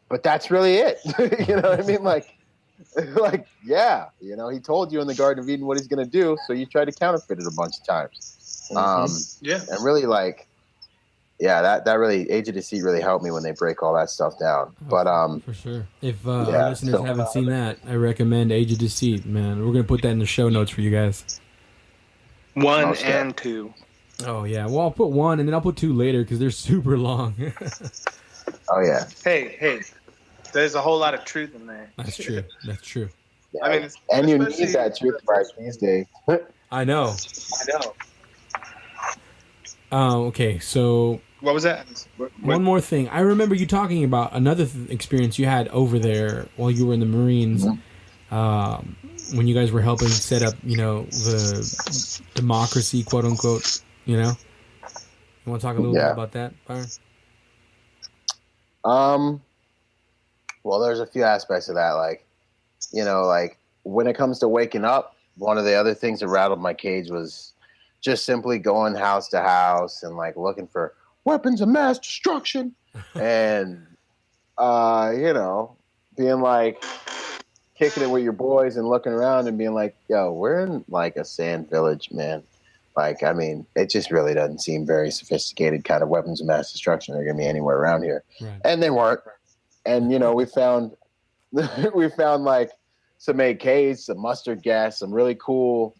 but that's really it. You know what I mean? Like, yeah, he told you in the Garden of Eden what he's going to do, so you tried to counterfeit it a bunch of times. Yeah. And really, that really, Age of Deceit really helped me when they break all that stuff down. But for sure. If our listeners haven't seen that, I recommend Age of Deceit, man. We're gonna put that in the show notes for you guys. 1 and 2. Oh yeah. Well, I'll put 1 and then I'll put 2 later because they're super long. Oh yeah. Hey. There's a whole lot of truth in there. That's true. Yeah. I mean, and you need that truth right these days. I know. Okay, so what was that? one more thing. I remember you talking about another experience you had over there while you were in the Marines, when you guys were helping set up, the democracy, quote unquote. You want to talk a little bit about that, Byron? Well, there's a few aspects of that. Like when it comes to waking up, one of the other things that rattled my cage was just simply going house to house and looking for weapons of mass destruction and, being kicking it with your boys and looking around and being like, yo, we're in a sand village, man. I mean, it just really doesn't seem very sophisticated kind of weapons of mass destruction that are going to be anywhere around here. Right. And they weren't. And, we found some AKs, some mustard gas, some really cool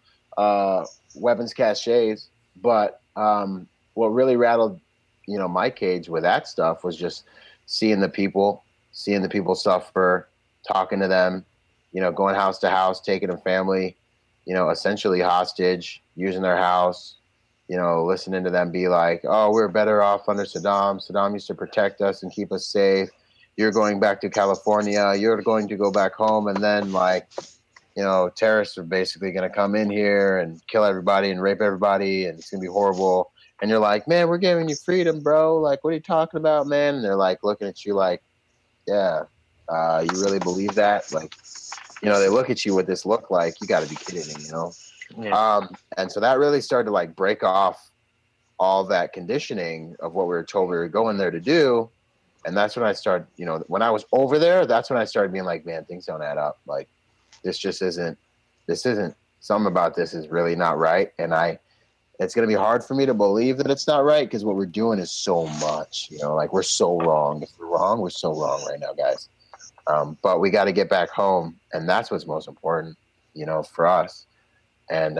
weapons caches. But what really rattled, my cage with that stuff was just seeing the people suffer, talking to them, going house to house, taking a family, essentially hostage, using their house, listening to them be like, oh, we're better off under Saddam. Saddam used to protect us and keep us safe. You're going back to California. You're going to go back home. And then terrorists are basically going to come in here and kill everybody and rape everybody. And it's going to be horrible. And you're like, man, we're giving you freedom, bro. What are you talking about, man? And they're looking at you like, yeah, you really believe that? They look at you with this look like, you got to be kidding me, Yeah. And so that really started to break off all that conditioning of what we were told we were going there to do. And that's when I started, when I was over there, that's when I started being like, man, things don't add up. This isn't something about this is really not right. And it's going to be hard for me to believe that it's not right because what we're doing is so much, we're so wrong. If we're wrong, we're so wrong right now, guys. But we got to get back home. And that's what's most important, for us. And,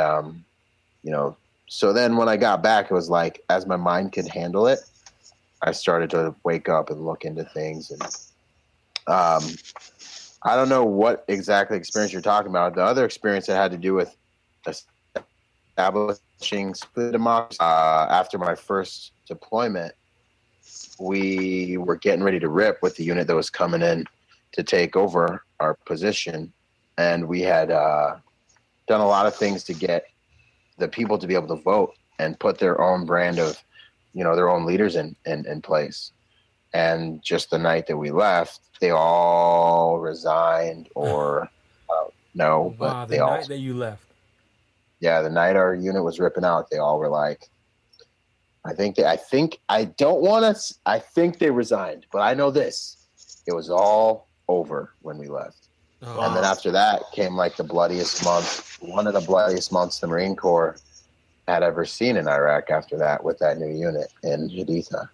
so then when I got back, it was as my mind could handle it, I started to wake up and look into things. And I don't know what exactly experience you're talking about. The other experience that had to do with establishing split democracy, after my first deployment, we were getting ready to rip with the unit that was coming in to take over our position. And we had done a lot of things to get the people to be able to vote and put their own brand of, their own leaders in place. And just the night that we left, they all resigned or no, but wow, they all. The night that you left. Yeah, the night our unit was ripping out, they all were like, I think they resigned, but I know this. It was all over when we left. Oh. And then after that came the bloodiest month, one of the bloodiest months the Marine Corps had ever seen in Iraq after that with that new unit in Haditha.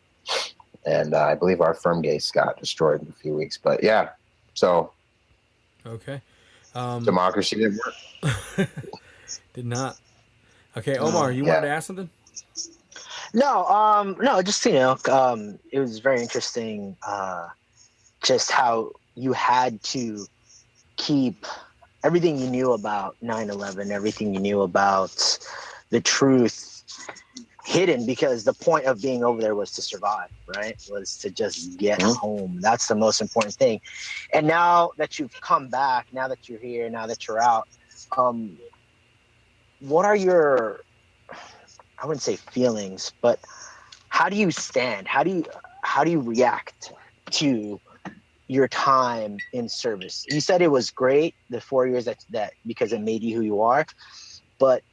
And I believe our firm base got destroyed in a few weeks. But yeah, so. Okay. Democracy didn't work. Did not. Okay, Omar, you wanted to ask something? No, just, it was very interesting just how you had to keep everything you knew about 9/11, everything you knew about the truth hidden, because the point of being over there was to survive, right? Was to just get home. That's the most important thing. And now that you've come back, now that you're here, now that you're out, what are your, I wouldn't say feelings, but how do you stand? How do you react to your time in service? You said it was great, the 4 years that because it made you who you are, but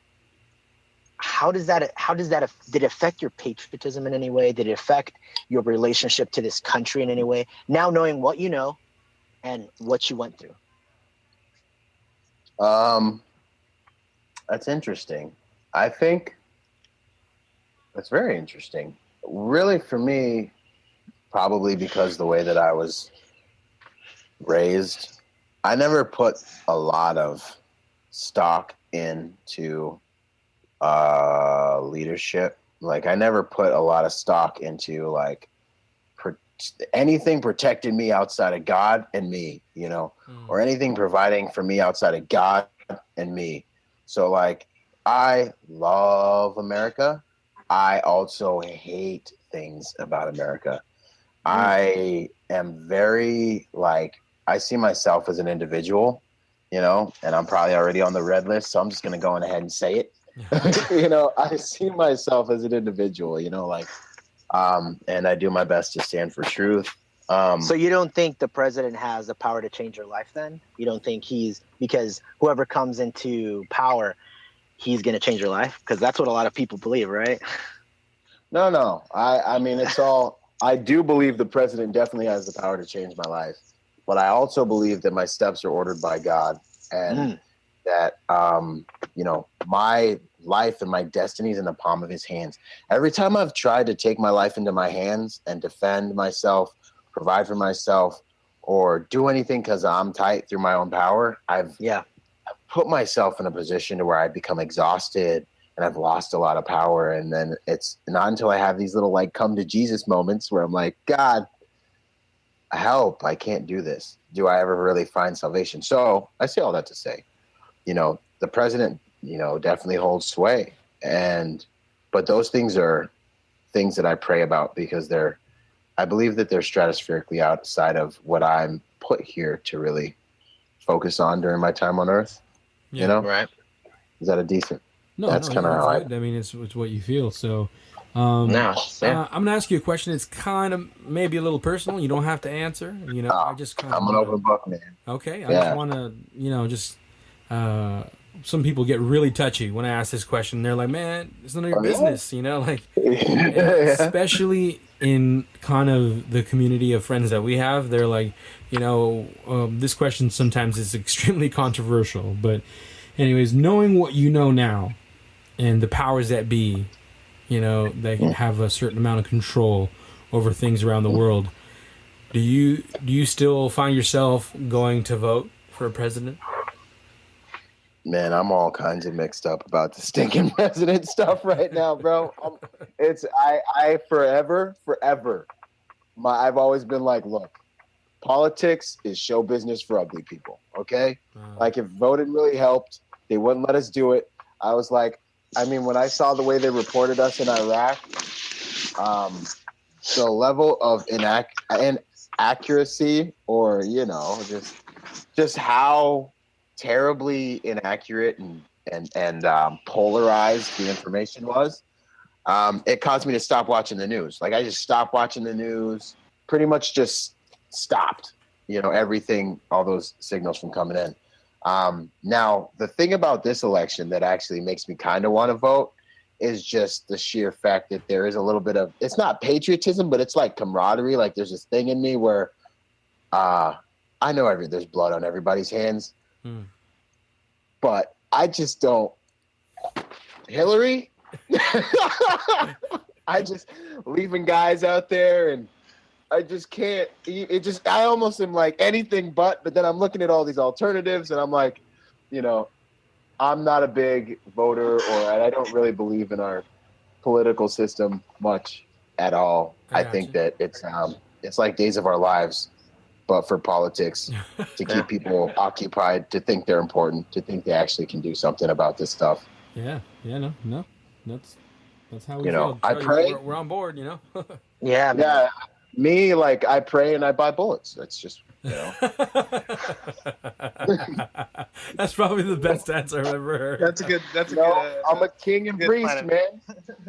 did it affect your patriotism in any way? Did it affect your relationship to this country in any way? Now knowing what you know and what you went through. That's interesting. I think that's very interesting. Really, for me, probably because the way that I was raised, I never put a lot of stock into leadership. Like, I never put a lot of stock into like anything protecting me outside of God and me, or anything providing for me outside of God and me. So like, I love America. I also hate things about America. I am very I see myself as an individual, and I'm probably already on the red list, so I'm just going to go on ahead and say it. I see myself as an individual, and I do my best to stand for truth. So you don't think the president has the power to change your life then? You don't think because whoever comes into power, he's going to change your life? Because that's what a lot of people believe, right? No. I mean, it's all, I do believe the president definitely has the power to change my life, but I also believe that my steps are ordered by God, and that, my life and my destiny is in the palm of his hands. Every time I've tried to take my life into my hands and defend myself, provide for myself, or do anything because I'm tight through my own power, I've put myself in a position to where I become exhausted and I've lost a lot of power. And then it's not until I have these little come to Jesus moments where I'm like, God, help, I can't do this. Do I ever really find salvation? So I say all that to say, the president, definitely holds sway. But those things are things that I pray about because I believe that they're stratospherically outside of what I'm put here to really focus on during my time on earth. Right. Is that a decent? No, that's kind of how I mean, it's what you feel. So, I'm gonna ask you a question. It's kind of maybe a little personal. You don't have to answer. I just kind of. I'm an open book, man. Okay, I just want to, some people get really touchy when I ask this question. They're like, "Man, it's none of your business," especially in kind of the community of friends that we have. They're like, this question sometimes is extremely controversial. But, anyways, knowing what you know now, and the powers that be, that have a certain amount of control over things around the world, do you still find yourself going to vote for a president? Man, I'm all kinds of mixed up about the stinking president stuff right now, bro. I forever, I've always been like, look, politics is show business for ugly people, okay? If voting really helped, they wouldn't let us do it. I was like, when I saw the way they reported us in Iraq, the level of inaccuracy, or, just how terribly inaccurate and polarized the information was, it caused me to stop watching the news. I just stopped watching the news, pretty much just stopped, everything, all those signals from coming in. Now, the thing about this election that actually makes me kind of want to vote is just the sheer fact that there is a little bit of, it's not patriotism, but it's like camaraderie. There's this thing in me where I know there's blood on everybody's hands. But I just don't. Hillary? I just leaving guys out there, and I just can't. I almost am like anything but then I'm looking at all these alternatives, and I'm like, I'm not a big voter, or I don't really believe in our political system much at all. I think that it's like Days of Our Lives, but for politics, to keep people occupied, to think they're important, to think they actually can do something about this stuff. No, that's how we feel. I pray. We're on board, Yeah, man. Me, like, I pray and I buy bullets. That's just, That's probably the best answer I've ever heard. That's a good. I'm a king and good priest, plan. man.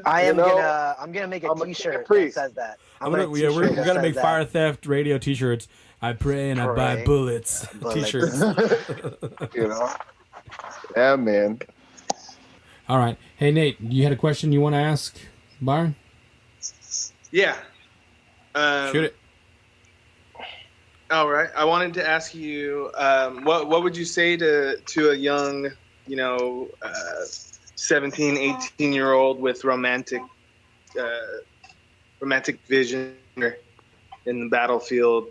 I'm know, gonna make a I'm a king T-shirt and that priest. says that. we're gonna make Fire Theft Radio T-shirts. I pray and I buy Pray. bullets. Bullets. T-shirts. Yeah, man. All right. Hey Nate, you had a question you want to ask Byron? Yeah. Shoot it. All right. I wanted to ask you, what would you say to a young, 17, 18-year-old with romantic vision in the battlefield,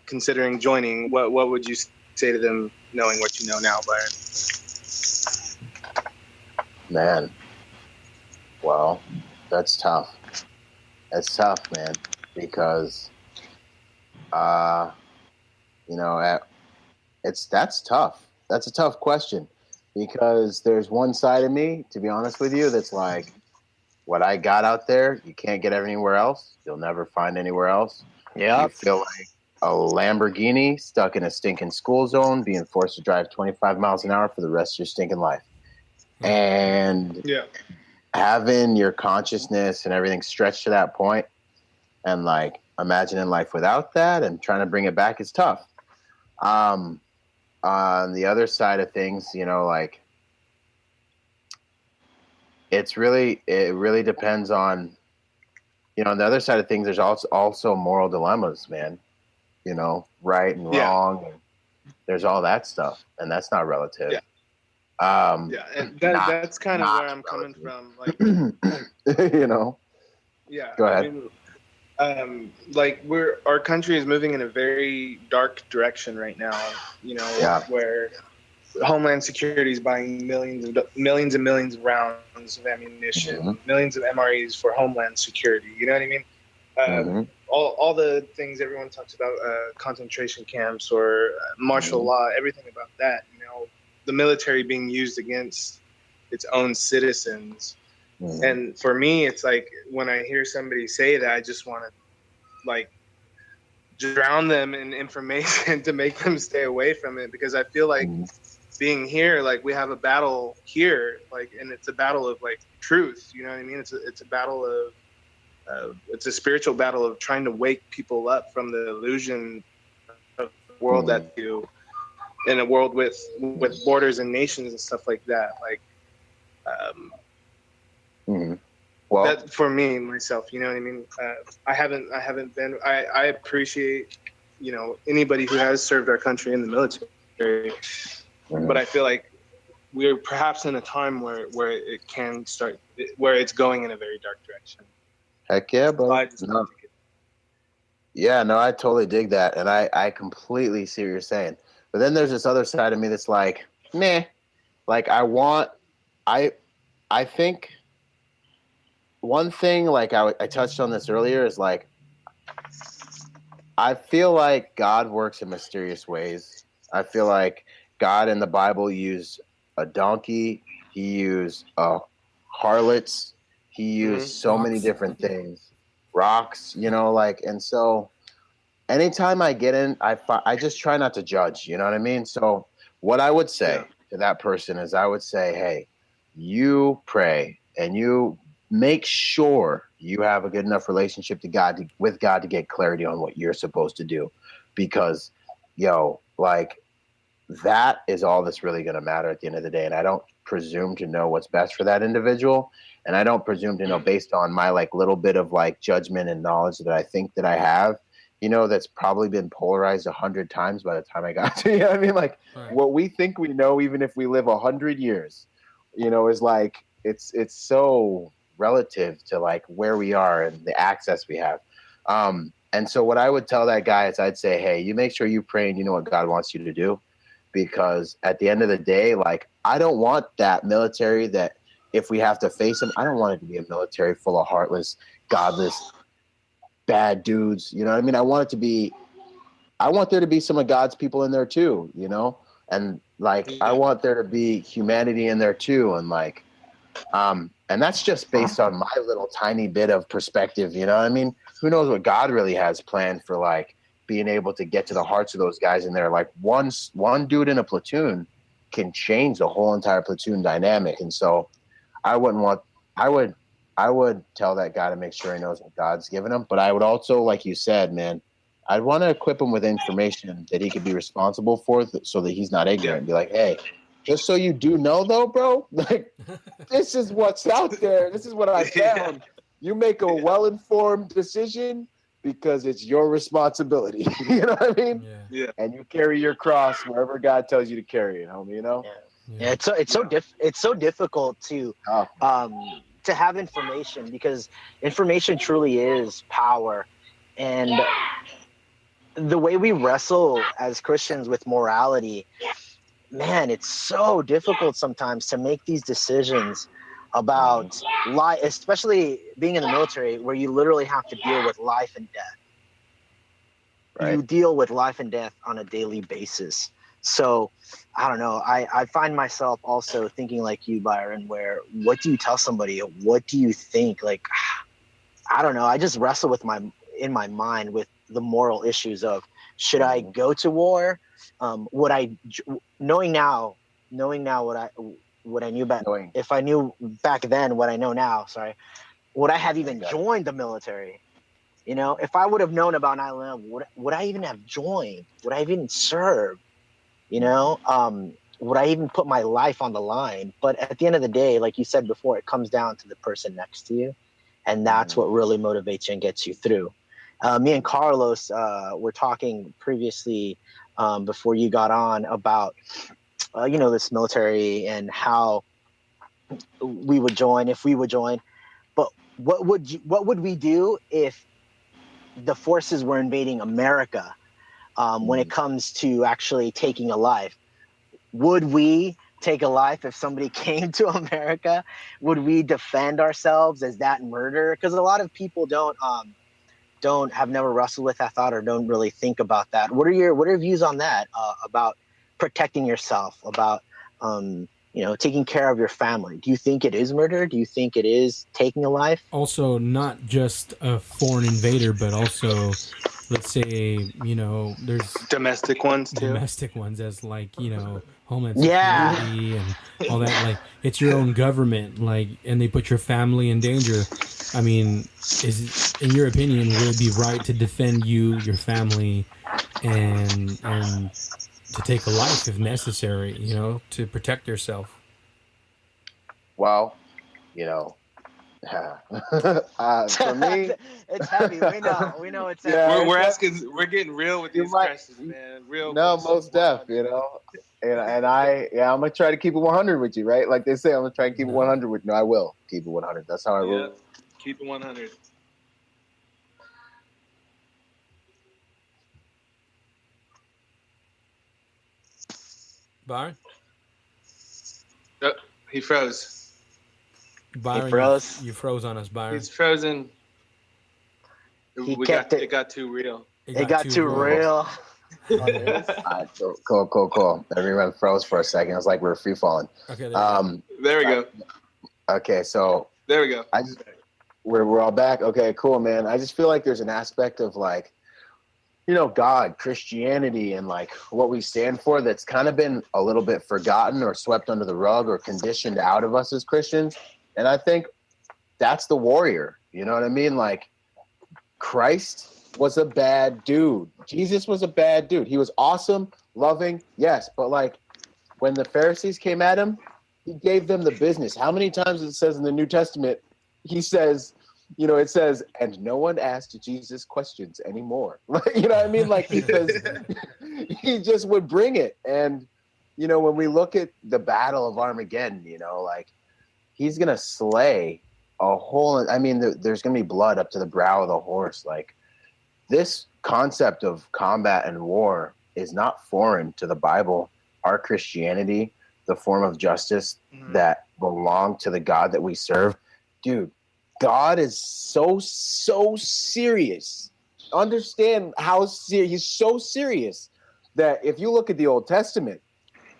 considering joining? What would you say to them, knowing what you know now, Byron? Man. Well, that's tough. That's tough, man, because that's tough. That's a tough question, because there's one side of me, to be honest with you, that's like, what I got out there, you can't get anywhere else. You'll never find anywhere else. Yeah. You feel like a Lamborghini stuck in a stinking school zone, being forced to drive 25 miles an hour for the rest of your stinking life. And having your consciousness and everything stretched to that point, and like imagining life without that and trying to bring it back is tough. On the other side of things, like, it really depends on, on the other side of things, there's also moral dilemmas, man, right and wrong. And there's all that stuff, and that's not relative. Yeah. And that's kind of where I'm coming from. Like, Yeah. Go ahead. Like, our country is moving in a very dark direction right now. Where Homeland Security is buying millions and millions of rounds of ammunition, millions of MREs for Homeland Security. You know what I mean? All the things everyone talks about, concentration camps or martial law, everything about that. The military being used against its own citizens. And for me, it's like, when I hear somebody say that, I just want to, like, drown them in information to make them stay away from it, because I feel like being here, like, we have a battle here, like, and it's a battle of, like, truth. You know what I mean? It's a battle of it's a spiritual battle of trying to wake people up from the illusion of the world that you, in a world with borders and nations and stuff like that. Like, well, that for me, myself, you know what I mean? I haven't been, I appreciate, anybody who has served our country in the military, but I feel like we're perhaps in a time where it can start, where it's going in a very dark direction. Heck yeah, bro. I totally dig that. And I completely see what you're saying. But then there's this other side of me that's like, meh. Like, I think one thing, like I touched on this earlier, is like, I feel like God works in mysterious ways. I feel like God in the Bible used a donkey. He used harlots. He used so many different things. Rocks, and so anytime I get in, I just try not to judge, you know what I mean? So what I would say to that person is, I would say, hey, you pray and you make sure you have a good enough relationship with God to get clarity on what you're supposed to do, because like, that is all that's really going to matter at the end of the day. And I don't presume to know what's best for that individual. And I don't presume to know, based on my, like, little bit of, like, judgment and knowledge that I think that I have, that's probably been polarized 100 times by the time I got to, I mean? Like, what we think we know, even if we live 100 years, is like, it's so relative to, like, where we are and the access we have. And so what I would tell that guy is, I'd say, hey, you make sure you pray and you know what God wants you to do, because at the end of the day, like, I don't want that military that, if we have to face them, I don't want it to be a military full of heartless, godless, bad dudes. You know what I mean? I want there to be some of God's people in there too, and like, I want there to be humanity in there too. And like, And that's just based on my little tiny bit of perspective. You know what I mean? Who knows what God really has planned for like being able to get to the hearts of those guys in there. Like one dude in a platoon can change the whole entire platoon dynamic. And so I would tell that guy to make sure he knows what God's given him. But I would also, like you said, man, I'd want to equip him with information that he could be responsible for so that he's not ignorant and be like, hey, just so you do know though, bro, like this is what's out there. This is what I found. You make a well-informed decision because it's your responsibility. You know what I mean? Yeah. And you carry your cross wherever God tells you to carry it, homie, you know? Yeah, it's so difficult to have information, because information truly is power. And the way we wrestle as Christians with morality, man, it's so difficult sometimes to make these decisions about life, especially being in the military, where you literally have to deal with life and death. Right. You deal with life and death on a daily basis. So I don't know. I find myself also thinking like you, Byron, where what do you tell somebody? What do you think? Like, I don't know. I just wrestle with in my mind with the moral issues of, should I go to war? Would I, knowing now what I knew back, if I knew back then what I know now, would I have even joined the military? You know, if I would have known about 9/11, would I even have joined? Would I even serve? You know, would I even put my life on the line? But at the end of the day, like you said before, it comes down to the person next to you. And that's what really motivates you and gets you through. Me and Carlos were talking previously before you got on about, this military and how we would join, if we would join. But what would we do if the forces were invading America? When it comes to actually taking a life, would we take a life if somebody came to America? Would we defend ourselves? As that murder? Because a lot of people have never wrestled with that thought or don't really think about that. What are your views on that? About protecting yourself, about taking care of your family. Do you think it is murder? Do you think it is taking a life? Also, not just a foreign invader, but also, let's say, there's domestic ones too. Domestic ones, as like, Homeland Security and all that. Like, it's your own government, like, and they put your family in danger. I mean, in your opinion, would it be right to defend you, your family, and to take a life if necessary, to protect yourself? Well, for me, it's heavy. We know it's heavy. Yeah, we're getting real with these questions, man. Real. No, most def, and I'm gonna try to keep it 100 with you, right? Like they say, I'm gonna try and keep it 100 with you. No, I will keep it 100. That's how I roll. Keep it 100. Byron? Oh, he froze. Byron, he froze. You froze on us, Byron. He's frozen. It got too real. It got too real. All right, cool. Everyone froze for a second. It was like we were free falling. Okay. There we go. Okay, so there we go. We're all back. Okay, cool, man. I just feel like there's an aspect of like, God, Christianity, and like what we stand for that's kind of been a little bit forgotten or swept under the rug or conditioned out of us as Christians. And I think that's the warrior. You know what I mean? Like, Christ was a bad dude. Jesus was a bad dude. He was awesome, loving, yes. But like when the Pharisees came at him, he gave them the business. How many times it says in the New Testament, he says, it says, and no one asked Jesus questions anymore. You know what I mean? Like, because he just would bring it. And, when we look at the Battle of Armageddon, like he's going to slay a whole, there's going to be blood up to the brow of the horse. Like, this concept of combat and war is not foreign to the Bible. Our Christianity, the form of justice that belong to the God that we serve. Dude, God is so serious. Understand how serious. He's so serious that if you look at the Old Testament,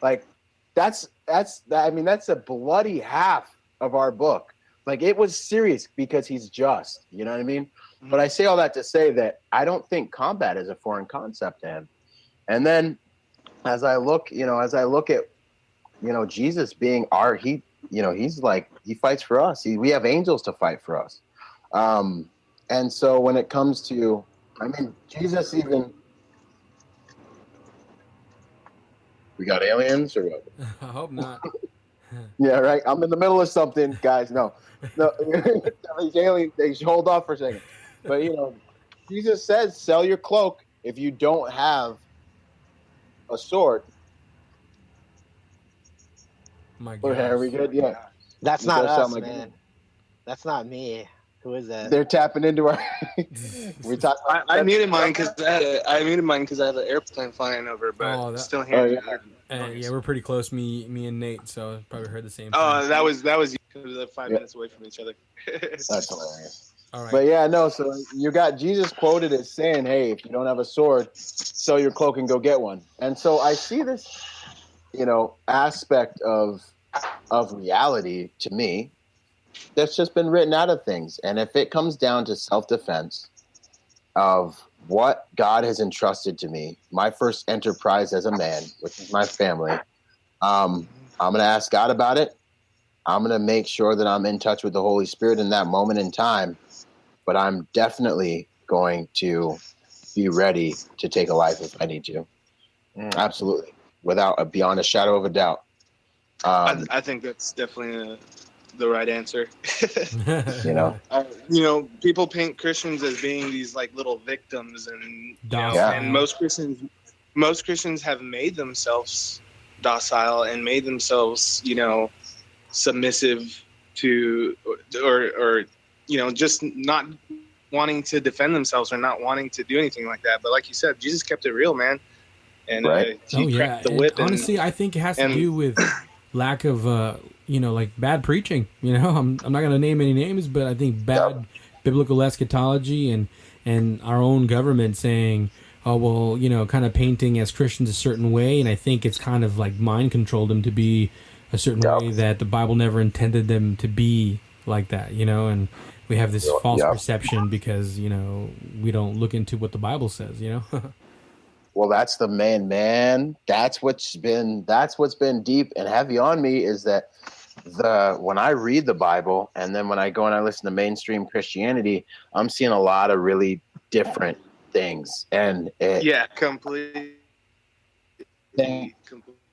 like that's a bloody half of our book. Like, it was serious because he's just, you know what I mean? But I say all that to say that I don't think combat is a foreign concept to him. And then as I look at, Jesus being he's like, he fights for us. We have angels to fight for us. And so when it comes to, Jesus even, we got aliens or what? I hope not. Yeah, right. I'm in the middle of something, guys. No, these aliens, they should hold off for a second. But Jesus says, "Sell your cloak if you don't have a sword." My Are gosh. we good? Yeah. That's You not guys sound us, like man. That's not me. Who is that? they're tapping into our. We talk. I muted mine because I had an airplane flying over, but still hearing. Yeah, we're pretty close. Me and Nate. So probably heard the same thing. Oh, that was you. Because 5 minutes away from each other. That's hilarious. All right. But yeah, no. So you got Jesus quoted as saying, "Hey, if you don't have a sword, sell your cloak and go get one." And so I see this, aspect of reality to me that's just been written out of things. And if it comes down to self-defense of what God has entrusted to me, my first enterprise as a man, which is my family, I'm going to ask God about it. I'm going to make sure that I'm in touch with the Holy Spirit in that moment in time. But I'm definitely going to be ready to take a life if I need to. Absolutely. Beyond a shadow of a doubt. I think that's definitely the right answer. People paint Christians as being these like little victims, and and most Christians have made themselves docile and made themselves submissive to or just not wanting to defend themselves or not wanting to do anything like that. But like you said, Jesus kept it real, man. And he cracked the whip. Honestly, I think it has to do with lack of like bad preaching. I'm not gonna name any names, but I think bad biblical eschatology and our own government saying, oh well, kind of painting as Christians a certain way, and I think it's kind of like mind controlled them to be a certain way that the Bible never intended them to be like that, and we have this false perception because we don't look into what the Bible says. Well, that's the man. That's what's been deep and heavy on me is that when I read the Bible and then when I go and I listen to mainstream Christianity, I'm seeing a lot of really different things. And completely.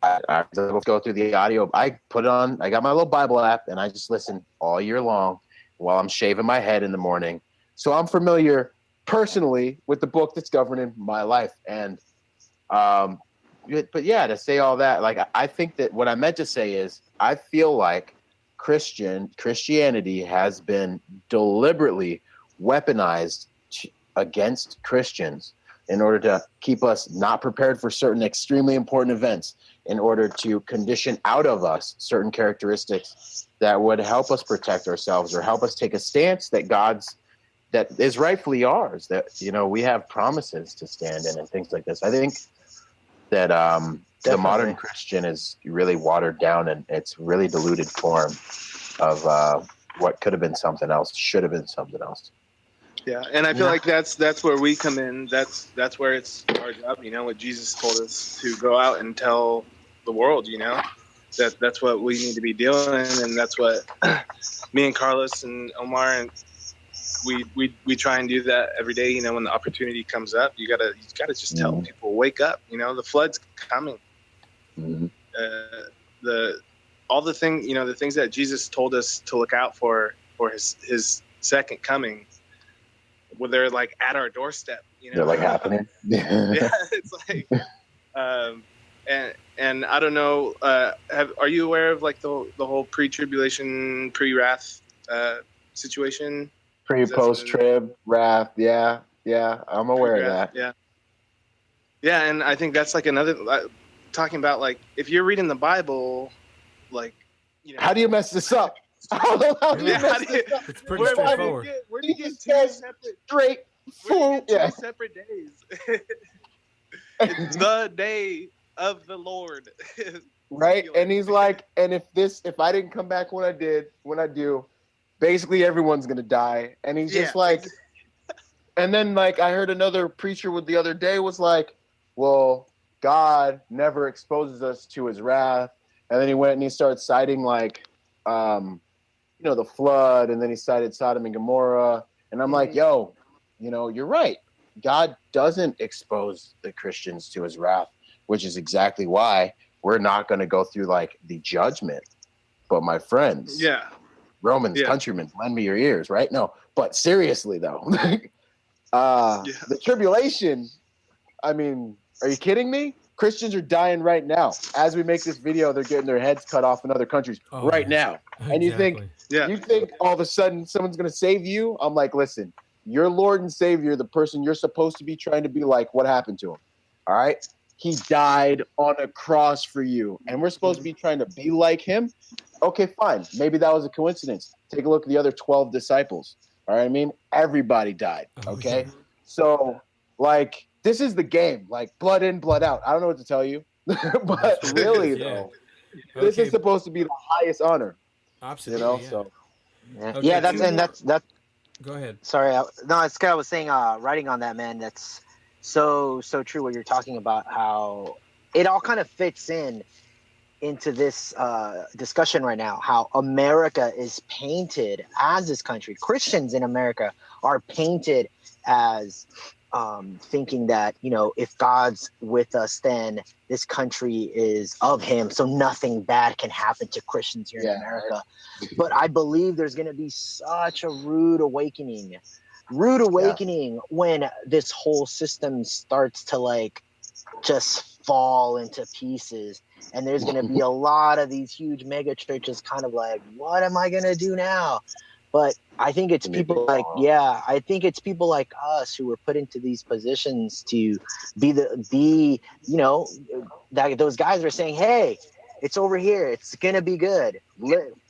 I go through the audio. I put it on. I got my little Bible app and I just listen all year long while I'm shaving my head in the morning. So I'm familiar personally with the book that's governing my life. And but yeah, to say all that, like I think that what I meant to say is I feel like Christianity has been deliberately weaponized against Christians in order to keep us not prepared for certain extremely important events, in order to condition out of us certain characteristics that would help us protect ourselves or help us take a stance that is rightfully ours, that we have promises to stand in and things like this. I think that the modern Christian is really watered down and it's really diluted form of what could have been something else, should have been something else. Yeah, and I feel like that's where we come in. That's where it's our job. What Jesus told us to go out and tell the world. That's what we need to be doing, and that's what me and Carlos and Omar and we try and do that every day. When the opportunity comes up, you gotta just tell people, wake up. The flood's coming. Mm-hmm. The things that Jesus told us to look out for his second coming. Well, they're like at our doorstep, They're like happening. Yeah, it's like, and I don't know. Are you aware of like the whole pre-tribulation, pre-wrath situation? Post-trib, wrath. Yeah, I'm aware of that. Yeah, and I think that's like another talking about like if you're reading the Bible, like how do you mess this up? How do you mess this up? It's pretty straightforward. Where do you get two separate days? It's the day of the Lord. right? And he's like, and if I didn't come back when I do, basically everyone's gonna die. And he's just like, and then like I heard another preacher the other day was like, well, God never exposes us to his wrath. And then he went and he started citing like, the flood, and then he cited Sodom and Gomorrah. And I'm like, yo, you're right. God doesn't expose the Christians to his wrath, which is exactly why we're not going to go through like the judgment. But my friends, Romans, countrymen, lend me your ears, right? No, but seriously though, the tribulation, I mean, are you kidding me? Christians are dying right now. As we make this video, they're getting their heads cut off in other countries right now. And you think all of a sudden someone's going to save you? I'm like, listen, your Lord and Savior, the person you're supposed to be trying to be like, what happened to him? All right? He died on a cross for you. And we're supposed to be trying to be like him? Okay, fine. Maybe that was a coincidence. Take a look at the other 12 disciples. All right? I mean, everybody died. Okay? So, like, this is the game. Like, blood in, blood out. I don't know what to tell you. But really, though, this is supposed to be the highest honor. Absolutely. So. That's Go ahead. Sorry, it's kind of was saying, writing on that, man. That's so true. What you're talking about, how it all kind of fits into this discussion right now. How America is painted as this country. Christians in America are painted as thinking that if God's with us, then this country is of him, so nothing bad can happen to Christians here in America. But I believe there's going to be such a rude awakening when this whole system starts to like just fall into pieces, and there's going to be a lot of these huge mega churches kind of like, what am I going to do now? But I think it's people like us who were put into these positions to be that those guys are saying, hey, it's over here. It's going to be good.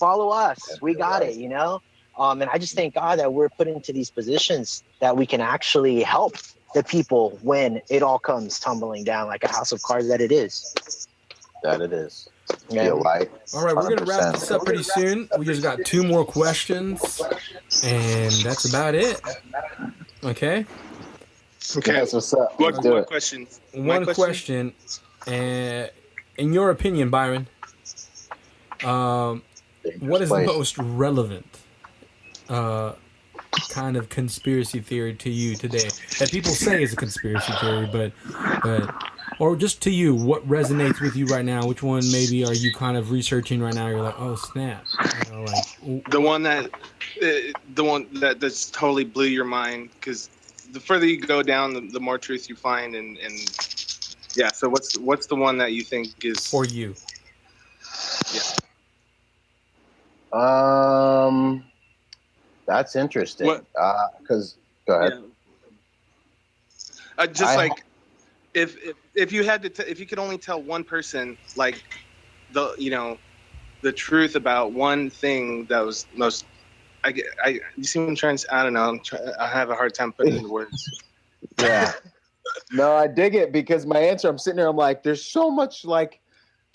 Follow us. We got it, And I just thank God that we're put into these positions that we can actually help the people when it all comes tumbling down like a house of cards that it is. Yeah. Light. All right, we're going to wrap this up pretty soon. We just got 2 more questions, and that's about it. Okay? That's what's up. One question. One question. In your opinion, Byron, what is the most relevant kind of conspiracy theory to you today that people say is a conspiracy theory, but or just to you, what resonates with you right now? Which one maybe are you kind of researching right now? You're like, oh snap! The one that that's totally blew your mind, because the further you go down, the more truth you find, and yeah. So what's the one that you think is for you? Yeah. That's interesting. Because go ahead. If you had to, if you could only tell one person, like the truth about one thing that was most, you see what I'm trying to? I don't know. I have a hard time putting it into words. Yeah. No, I dig it, because my answer, I'm sitting there, I'm like, there's so much like.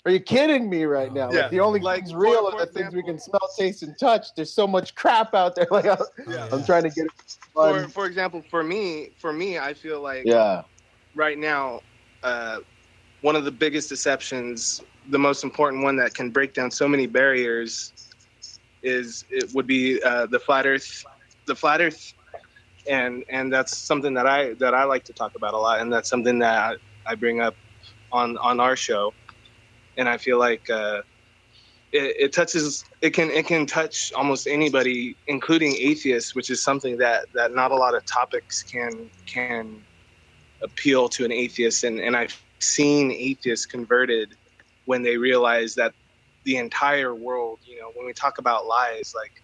Are you kidding me right now? Yeah. Like, the only things real are the things we can smell, taste, and touch. There's so much crap out there. Like, I'm trying to get it fun. For example, for me, I feel like right now, one of the biggest deceptions, the most important one that can break down so many barriers, would be the flat Earth. The flat Earth, and that's something that I like to talk about a lot, and that's something that I bring up on our show. And I feel like it can touch almost anybody, including atheists, which is something that not a lot of topics can appeal to an atheist. And I've seen atheists converted when they realize that the entire world, when we talk about lies, like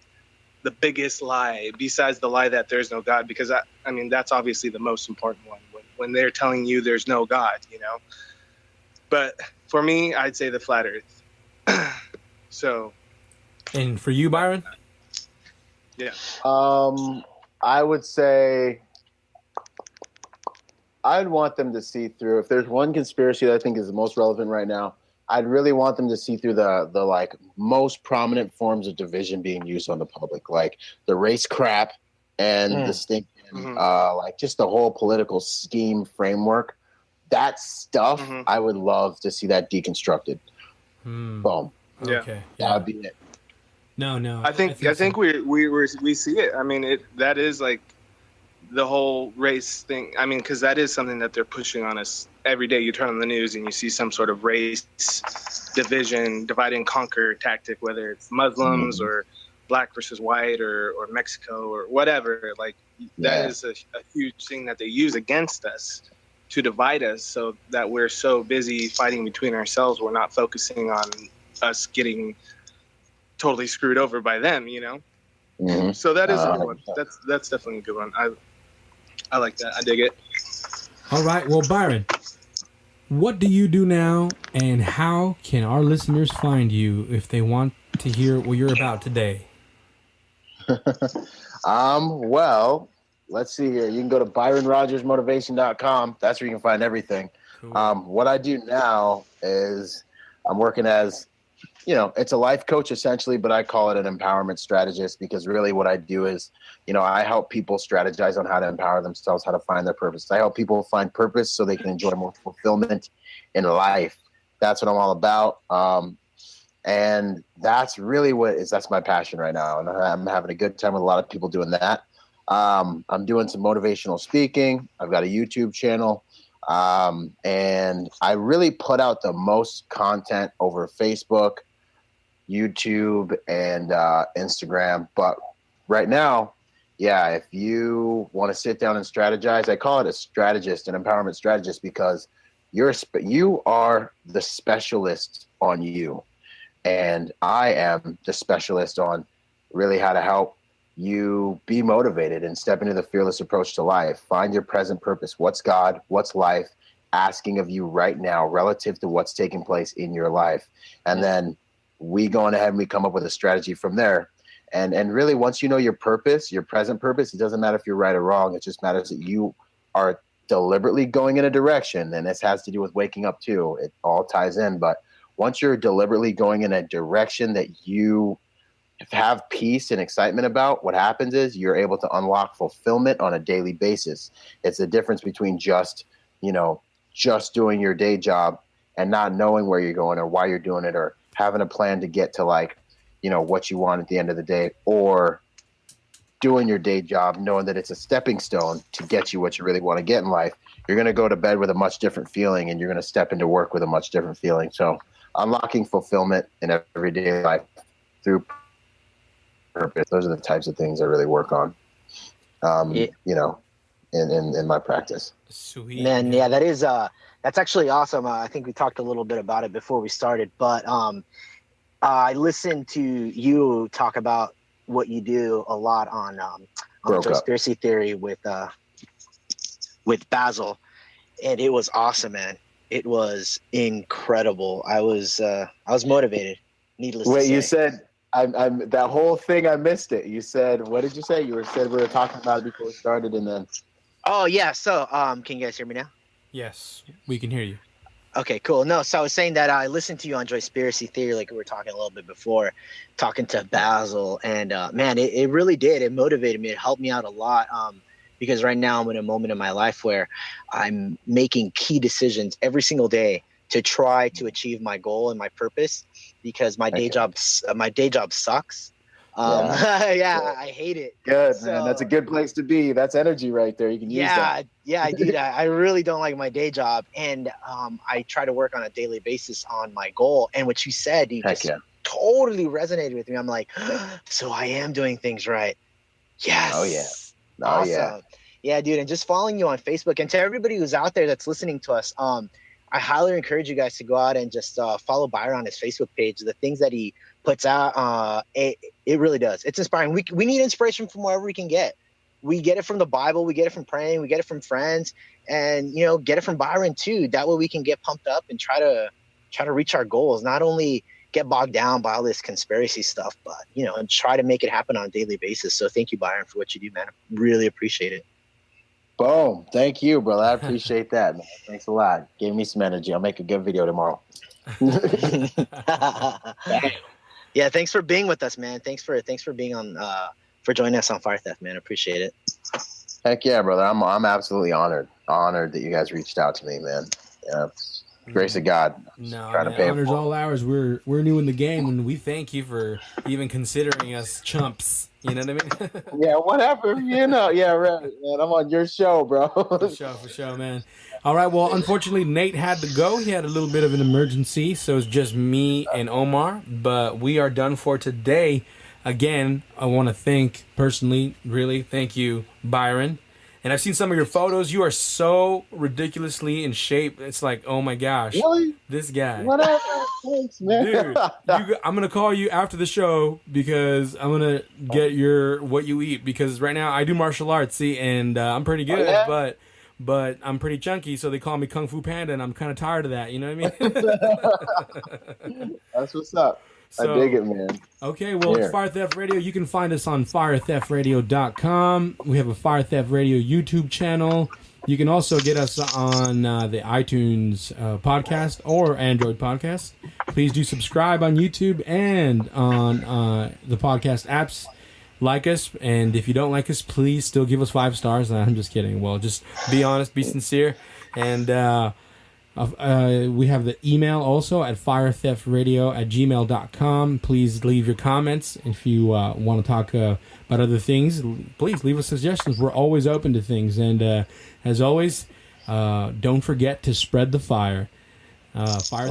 the biggest lie besides the lie that there's no God, because I mean that's obviously the most important one, when they're telling you there's no God, But for me, I'd say the flat Earth. So. And for you, Byron? Yeah. I would say I'd want them to see through. If there's one conspiracy that I think is the most relevant right now, I'd really want them to see through the like most prominent forms of division being used on the public, like the race crap and the stinking, like just the whole political scheme framework. That stuff, I would love to see that deconstructed. Boom. Yeah. Okay. That would be it. No. I think so. we see it. I mean, that is like the whole race thing. I mean, because that is something that they're pushing on us every day. You turn on the news and you see some sort of race division, divide and conquer tactic, whether it's Muslims or black versus white or Mexico or whatever. Like that is a huge thing that they use against us to divide us, so that we're so busy fighting between ourselves, we're not focusing on us getting totally screwed over by them, you know. So that is a good one. That's definitely a good one. I like that. I dig it. All right. Well, Byron, what do you do now, and how can our listeners find you if they want to hear what you're about today? Well, let's see here. You can go to ByronRogersMotivation.com. That's where you can find everything. Cool. What I do now is I'm working as, it's a life coach essentially, but I call it an empowerment strategist, because really what I do is, I help people strategize on how to empower themselves, how to find their purpose. I help people find purpose so they can enjoy more fulfillment in life. That's what I'm all about. And that's really that's my passion right now. And I'm having a good time with a lot of people doing that. I'm doing some motivational speaking. I've got a YouTube channel. And I really put out the most content over Facebook, YouTube, and Instagram. But right now, if you want to sit down and strategize, I call it a strategist, an empowerment strategist, because you are the specialist on you. And I am the specialist on really how to help you be motivated and step into the fearless approach to life. Find your present purpose. What's God? What's life asking of you right now relative to what's taking place in your life? And then we go on ahead and we come up with a strategy from there. And really, once you know your purpose, your present purpose, it doesn't matter if you're right or wrong. It just matters that you are deliberately going in a direction. And this has to do with waking up too. It all ties in. But once you're deliberately going in a direction that you have peace and excitement about, what happens is you're able to unlock fulfillment on a daily basis. It's the difference between just doing your day job and not knowing where you're going or why you're doing it, or having a plan to get to what you want at the end of the day, or doing your day job knowing that it's a stepping stone to get you what you really want to get in life. You're going to go to bed with a much different feeling, and you're going to step into work with a much different feeling. So unlocking fulfillment in everyday life through purpose. Those are the types of things I really work on, in my practice. Sweet. Man, yeah, that's actually awesome. I think we talked a little bit about it before we started, but I listened to you talk about what you do a lot on conspiracy theory with Basil, and it was awesome, man. It was incredible. I was motivated. Needless to say. Wait, you said I'm that whole thing. I missed it. You said, what did you say? You said we were talking about it before we started, and then. Oh yeah. So can you guys hear me now? Yes, we can hear you. Okay, cool. No, so I was saying that I listened to you on conspiracy theory, like we were talking a little bit before, talking to Basil, and man, it really did. It motivated me. It helped me out a lot. Because right now I'm in a moment in my life where I'm making key decisions every single day to try to achieve my goal and my purpose, because my day job sucks. I hate it. Good, man. That's a good place to be. That's energy right there. You can use that. Yeah, dude. I really don't like my day job, and I try to work on a daily basis on my goal. And what you said, totally resonated with me. I'm like, so I am doing things right. Yes. Oh yeah. Awesome. Yeah, dude. And just following you on Facebook, and to everybody who's out there that's listening to us, I highly encourage you guys to go out and just follow Byron on his Facebook page. The things that he puts out, it really does. It's inspiring. We need inspiration from wherever we can get. We get it from the Bible. We get it from praying. We get it from friends, and get it from Byron too. That way we can get pumped up and try to reach our goals. Not only get bogged down by all this conspiracy stuff, but and try to make it happen on a daily basis. So thank you, Byron, for what you do, man. I really appreciate it. Boom. Thank you, brother. I appreciate that, man. Thanks a lot. Gave me some energy. I'll make a good video tomorrow. Yeah, thanks for being with us, man. Thanks for being on for joining us on Fire Theft, man. Appreciate it. Heck yeah, brother. I'm absolutely honored that you guys reached out to me, man. Yeah, grace of God. No, Trying to man, pay it honor's forward. all ours. We're new in the game, and we thank you for even considering us chumps. You know what I mean? Yeah, whatever. Yeah, right, man. I'm on your show, bro. For sure, man. All right, well, unfortunately, Nate had to go. He had a little bit of an emergency, so it's just me and Omar. But we are done for today. Again, I want to thank you, Byron. And I've seen some of your photos. You are so ridiculously in shape. It's like, oh my gosh, Really? this guy. Whatever. Thanks, man. Dude, I'm gonna call you after the show because I'm gonna get what you eat, because right now I do martial arts, see, and I'm pretty good, but I'm pretty chunky, so they call me Kung Fu Panda, and I'm kind of tired of that. You know what I mean? That's what's up. I dig it, man. Okay, well, it's Fire Theft Radio. You can find us on firetheftradio.com. We have a Fire Theft Radio YouTube channel. You can also get us on the iTunes podcast or Android podcast. Please do subscribe on YouTube and on the podcast apps. Like us, and if you don't like us, please still give us 5 stars. I'm just kidding. Well, just be honest, be sincere, and we have the email also at firetheftradio@gmail.com. Please leave your comments. If you want to talk about other things, please leave us suggestions. We're always open to things. And as always, don't forget to spread the fire. Fire.